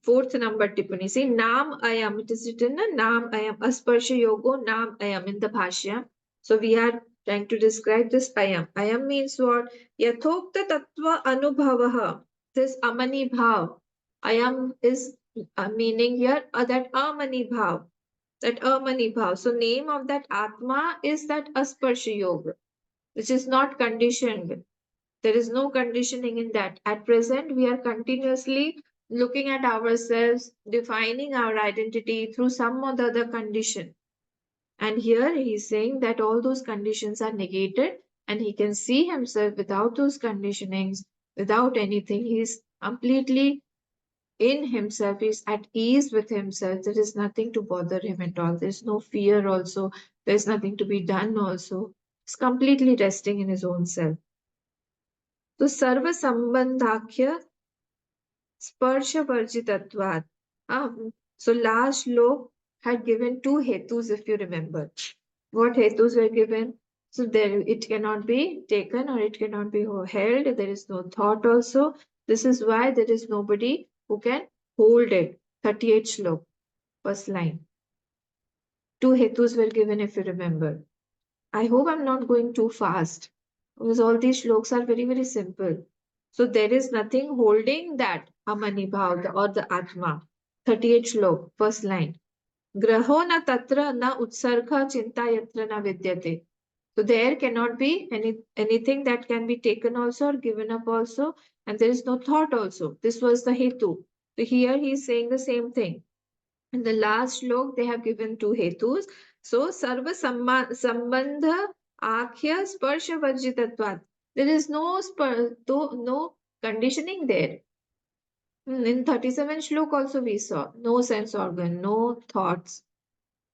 Fourth number tippani. See, Nam Ayam. It is written, Nam Ayam. Asparsha Yogo, Nam Ayam in the Bhashya. So we are trying to describe this Ayam. Ayam means what? Yathokta Tattva Anubhavaha. This Amani Bhav. Ayam is meaning here that Amani Bhav. That Amani Bhav. So name of that Atma is that Asparsha Yoga, which is not conditioned. There is no conditioning in that. At present, we are continuously looking at ourselves, defining our identity through some or the other condition. And here he is saying that all those conditions are negated and he can see himself without those conditionings, without anything. He is completely in himself, he is at ease with himself. There is nothing to bother him at all. There is no fear also. There is nothing to be done also. He's completely resting in his own self. So Sarva Sambandhakhya Sparsha Varjitatvat. So last Shlok had given two hetus, if you remember. What hetus were given? So there it cannot be taken or it cannot be held. There is no thought also. This is why there is nobody who can hold it. 38 Shlok, first line. Two hetus were given, if you remember. I hope I'm not going too fast because all these shloks are very, very simple. So there is nothing holding that Amani Bhav or the Atma. 38 shlok, first line. Graho na tatra na utsarga chinta yatra na vidyate. So there cannot be anything that can be taken also or given up also, and there is no thought also. This was the hetu. So here he is saying the same thing. In the last shlok, they have given two hetus. So, sarva sambandha akhya sparsha varjitatvat. There is no conditioning there. In 37 shlok also we saw no sense organ, no thoughts.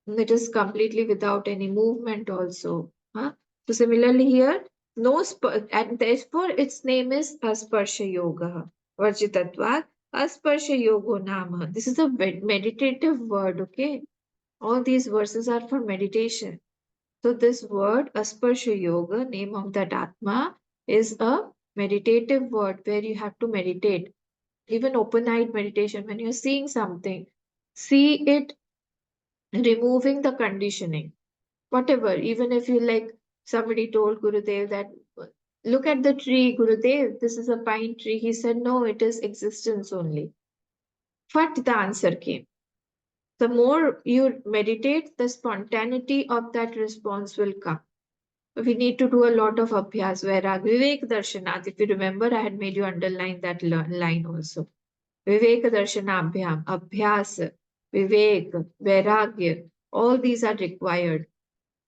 It is completely without any movement also. So similarly here, and therefore its name is Asparsha Yoga. Varjitatvat Asparsha Yogo Nama. This is a meditative word, okay? All these verses are for meditation. So this word Asparsha Yoga, name of that Atma, is a meditative word where you have to meditate. Even open-eyed meditation, when you're seeing something, see it removing the conditioning. Whatever, even if you like somebody told Gurudev that look at the tree, Gurudev, this is a pine tree. He said, no, it is existence only. But the answer came. The more you meditate, the spontaneity of that response will come. We need to do a lot of abhyas, vairag, vivek darshanat. If you remember, I had made you underline that line also. Vivek darshanabhyam, abhyas, vivek, vairagya, all these are required.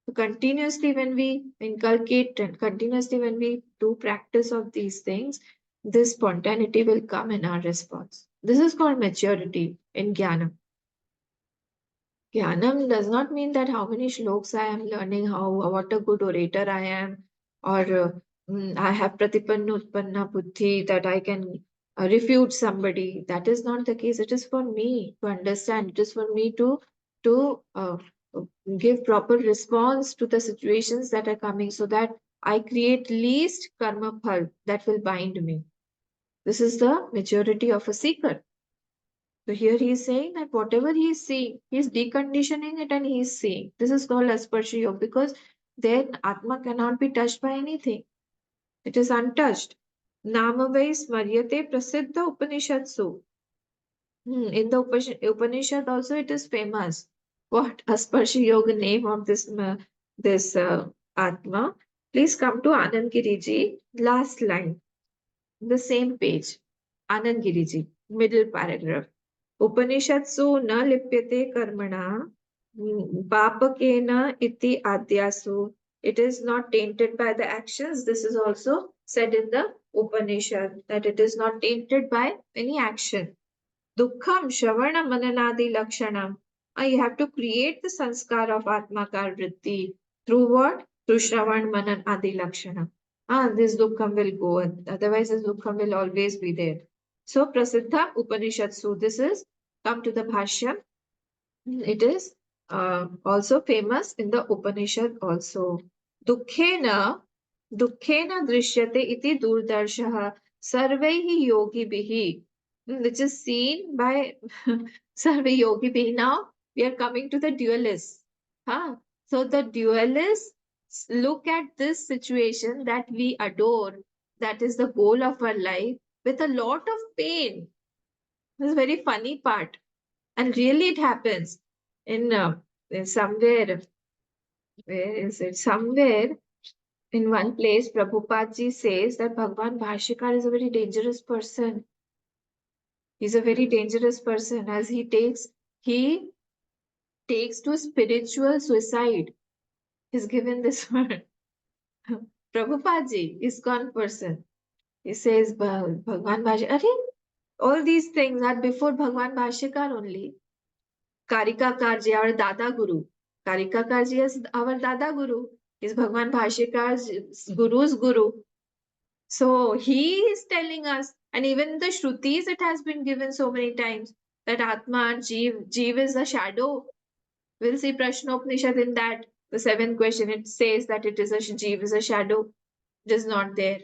So continuously when we inculcate and continuously when we do practice of these things, this spontaneity will come in our response. This is called maturity in Jnanam. Jnanam does not mean that how many shloks I am learning, what a good orator I am, or I have pratipanna utpanna buddhi that I can refute somebody. That is not the case. It is for me to understand. It is for me to give proper response to the situations that are coming, so that I create least karma phal that will bind me. This is the maturity of a seeker. So here he is saying that whatever he is seeing, he is deconditioning it and he is seeing. This is called Asparsha Yoga because then Atma cannot be touched by anything. It is untouched. Namavai Smaryate Prasiddha Upanishadsu. In the Upanishad also it is famous. What Asparsha Yoga name of this Atma? Please come to Anand Giriji, last line, the same page. Anand Giriji, middle paragraph. Upanishadsu na lipyate karmana papakena iti adyasu. It is not tainted by the actions. This is also said in the Upanishad that it is not tainted by any action. Dukkham Shravana Mananadi Lakshanam. You have to create the sanskar of Atmakar Vritti. Through what? Through Shravan Manan Adi Lakshanam. This dukkham will go, otherwise this dukkham will always be there. So Prasiddha Upanishadsu. This is come to the Bhashya. It is also famous in the Upanishad also. Dukkhena Drishyate iti durdarshaha sarvaihi yogi bihi. which is seen by Sarva Yogi Bhi. Now we are coming to the dualists. Huh? So the dualists look at this situation that we adore, that is the goal of our life, with a lot of pain. This is a very funny part. And really it happens in somewhere, where is it? Somewhere in one place, Prabhupada ji says that Bhagwan Bhashyakar is a very dangerous person. He's a very dangerous person as he takes to spiritual suicide. He's given this word. Prabhupada ji, ISKCON person. He says Bhagwan Bhashyakar. All these things are before Bhagwan Bhashyakar only. Karikakarji, our Dada Guru. Karikakarji is our Dada Guru. Is Bhagwan Bhashyakar's Guru's Guru. So he is telling us, and even in the Shrutis, it has been given so many times that Atma, Jeev is a shadow. We'll see Prashnopnishad in that. The seventh question, it says that it is a Jeev is a shadow. It is not there.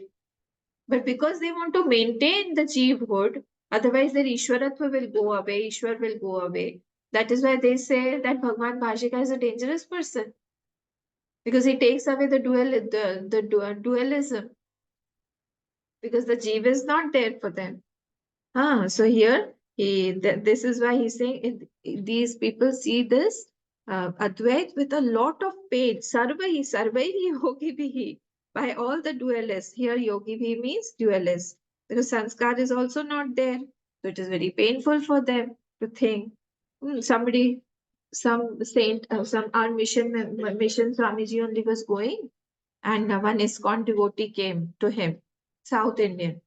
But because they want to maintain the Jeevhood, otherwise their Ishwaratva will go away, Ishwar will go away. That is why they say that Bhagwan Bhashika is a dangerous person. Because he takes away the dualism. Because the Jeev is not there for them. So here, this is why he's saying these people see this Advait with a lot of pain. Sarvaihi yogi bhihi. By all the dualists. Here, yogi bhi means dualists. Because sanskar is also not there. So it is very painful for them to think. Some saint, our mission Swamiji only was going, and one ISKCON devotee came to him, South Indian.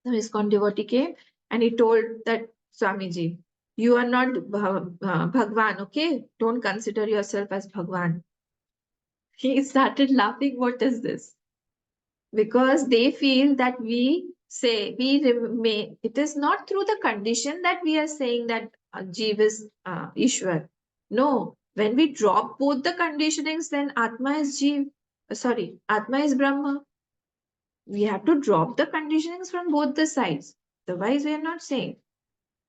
The ISKCON devotee came and he told that Swamiji, you are not Bhagwan, okay? Don't consider yourself as Bhagwan. He started laughing. What is this? Because they feel that we say, it is not through the condition that we are saying that Jeev is Ishwar. No, when we drop both the conditionings, then Atma is Jeev. Atma is Brahma. We have to drop the conditionings from both the sides. Otherwise, we are not saying.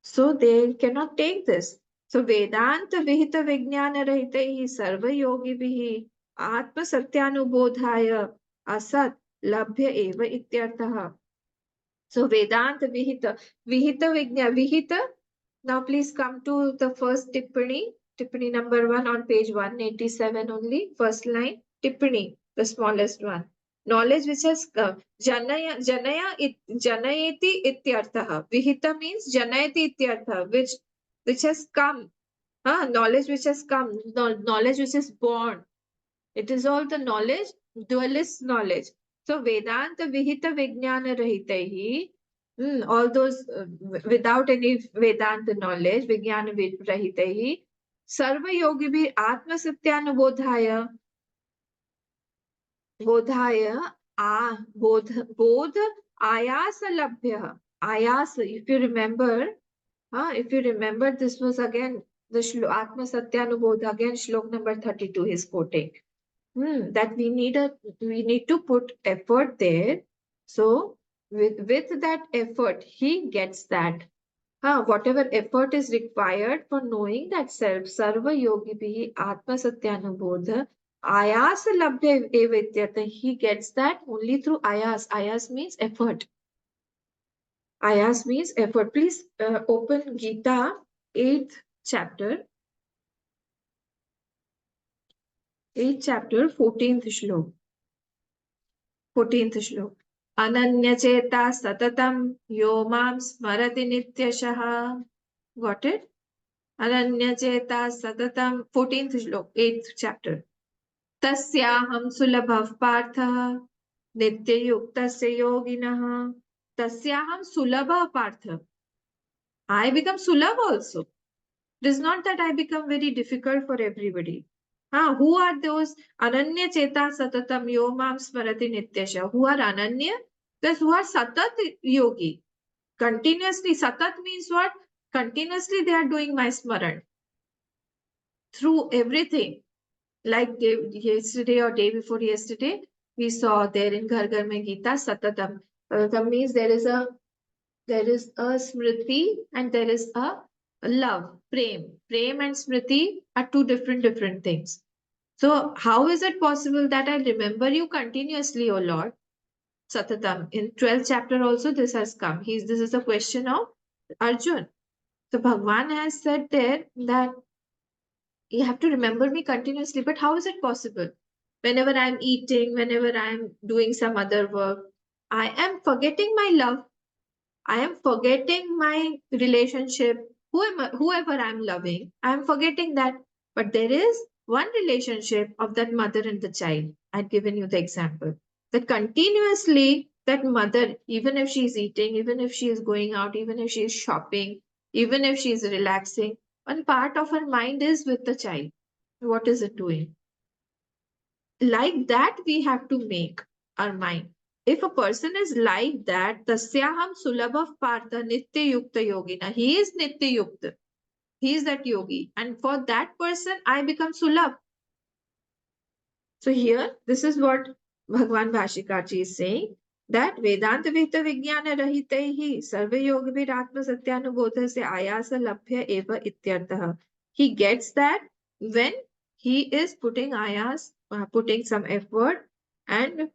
So they cannot take this. So Vedanta Vihita Vijnana Rahite Sarva Yogi Vihi Atma Satyanubodhaya Asat Labhya Eva Ityartha. So Vedanta Vihita Vihita. Now please come to the first Tippani. Tippani number 1 on page 187 only. First line. Tippani, the smallest one. Knowledge which has come. Janayati ityartha. Vihita means janayati ityartha, which has come. Knowledge which has come. Knowledge which is born. It is all the knowledge, dualist knowledge. So Vedanta Vihita Vijnana Rahitahi, all those without any Vedanta knowledge, Vijnana Rahitahi, Sarva Yogi bhi Atma Satyanubodhaya, Bodhaya, Bodh, Ayasa Labhya. Ayasa, if you remember, this was again the Atma Satyanubodha, again Shlok number 32 he's quoting. That we need to put effort there. So with that effort, he gets that. Whatever effort is required for knowing that self, Sarva Yogi Bhi Atma Satyanubodha, Ayas Labhya Evityata, he gets that only through Ayas. Ayas means effort. Ayas means effort. Please open Gita, 8th chapter. 8th chapter, 14th shlok. 14th shlok. Ananya satatam yo mam smarati nityashah. Got it? Ananya satatam. 14th shlok, 8th chapter. Tasyaham sulabhav partha nityayuktasya yoginah. Tasyaham sulabha partha. I become sulabh also. It is not that I become very difficult for everybody. Who are those? Ananya Cheta Satatam Yomam Smarati Nityasha. Who are Ananya? Those who are Satat Yogi. Continuously, Satat means what? Continuously they are doing my Smaran. Through everything. Like yesterday or day before yesterday, we saw there in Ghar Ghar Mein Gita, Satatam. Satatam means there is a There is a smriti and there is a love, prem. Prem and smriti are two different things. So how is it possible that I remember you continuously, O Lord? Satatam. In 12th chapter also this has come. This is a question of Arjun. So Bhagwan has said there that you have to remember me continuously. But how is it possible? Whenever I'm eating, whenever I'm doing some other work, I am forgetting my love. I am forgetting my relationship, whoever I'm loving, I am forgetting that. But there is one relationship of that mother and the child. I've given you the example. That continuously, that mother, even if she's eating, even if she is going out, even if she is shopping, even if she is relaxing, one part of her mind is with the child. What is it doing? Like that, we have to make our mind. If a person is like that, tasyaham sulabha partha nitya yukta yogina. He is nitya yukta. He is that yogi. And for that person, I become sulabh. So here, this is what Bhagwan Bhashikaji is saying, that Vedanta Vita Vijnana Rahitehi Sarva Yoga Viratma Satyanubodha se Ayasa Labhya Eva Ityartha. He gets that when he is putting ayas, putting some effort, and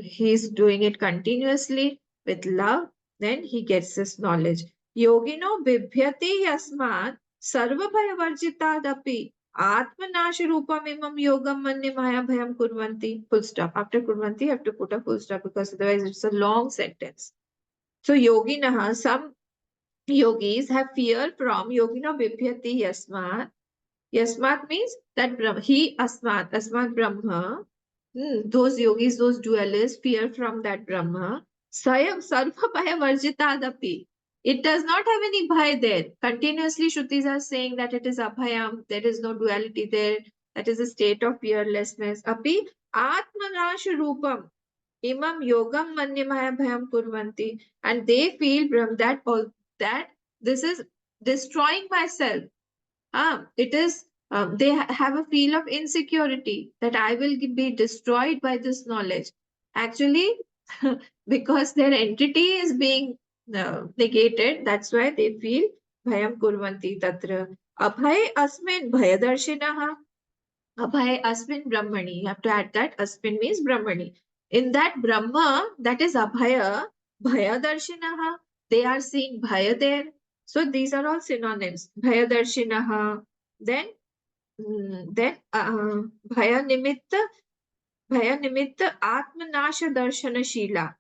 he's doing it continuously with love, then he gets this knowledge. Yogino bibhyati yasmat sarvabhaya varjitadapi atmanash rupam imam yogam manya maya bhayam kurvanti. Full stop. After kurvanti, you have to put a full stop because otherwise it's a long sentence. So yoginaha, some yogis have fear from yogino bibhyati yasmat. Yasmat means that he asmat Brahma. Those yogis, those dualists fear from that Brahma. Sayam sarva bhaya varjitadapi. It does not have any bhaya there. Continuously Shrutis are saying that it is abhayam, there is no duality there, that is a state of fearlessness. Api atmanash rupam. Imam yogam manyamaya bhayam kurvanti. And they feel that this is destroying myself. It is they have a feel of insecurity that I will be destroyed by this knowledge. Actually, because their entity is being negated, that's why they feel bhayam kurvanti tatra. Abhay asmin bhayadarshinaha. Abhay asmin brahmani. You have to add that. Asmin means brahmani. In that Brahma, that is abhaya, bhayadarshinaha. They are seeing bhaya there. So these are all synonyms. Bhayadarshinaha. Then Bhaya Nimitta Atmanasha Darshanashila.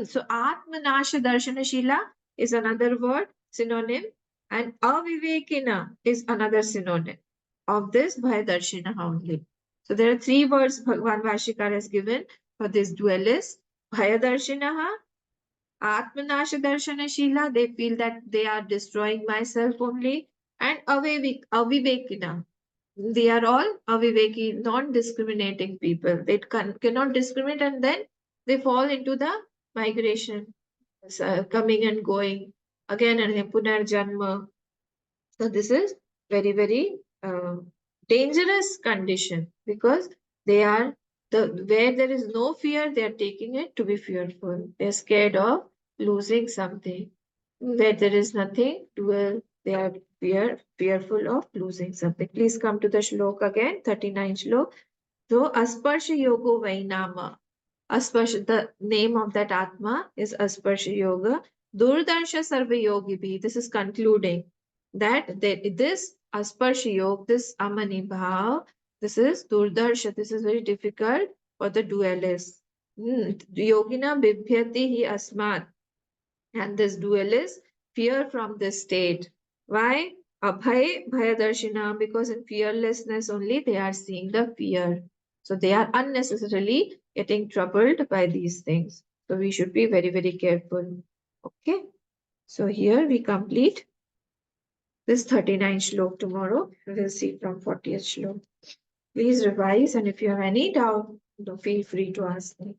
So Atmanasha Darshanashila is another word, synonym, and Avivekina is another synonym of this Bhaya Darshana only. So there are three words Bhagwan Vashikar has given for this dualist. Bhaya Darshanaha, Atmanasha Darshanashila, they feel that they are destroying myself only, and Avivekina. They are all aviveki, non-discriminating people. They cannot discriminate, and then they fall into the migration, coming and going again and again, punarjanma. So this is very dangerous condition because they are where there is no fear, they are taking it to be fearful. They are scared of losing something. Where there is nothing, they are fearful of losing something. Please come to the shlok again, 39 shlok. So Asparsha Yogo Vainama. Asparsha, the name of that Atma is Asparsha Yoga. Durdarsha Sarva Yogi Bhi. This is concluding that this Asparsha Yoga, this Amani Bhav, this is Durdarsha. This is very difficult for the dualists. Yogina Bibhyati Hi Asmat. And this dualist fear from this state. Why? Abhay Bhayadarshina, because in fearlessness only they are seeing the fear. So they are unnecessarily getting troubled by these things. So we should be very careful. Okay. So here we complete this 39 shlok tomorrow. We will see from 40th shlok. Please revise, and if you have any doubt, feel free to ask me.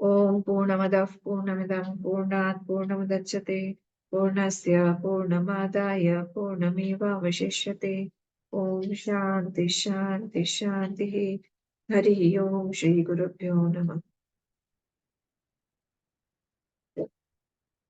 Om Purnamadah Purnamidam Purnat Purnamudachyate Purnasya Purnamadaya Purnameva Vashishyate Om Shanti Shanti Shanti Hari Om Shri Gurubhyo Namah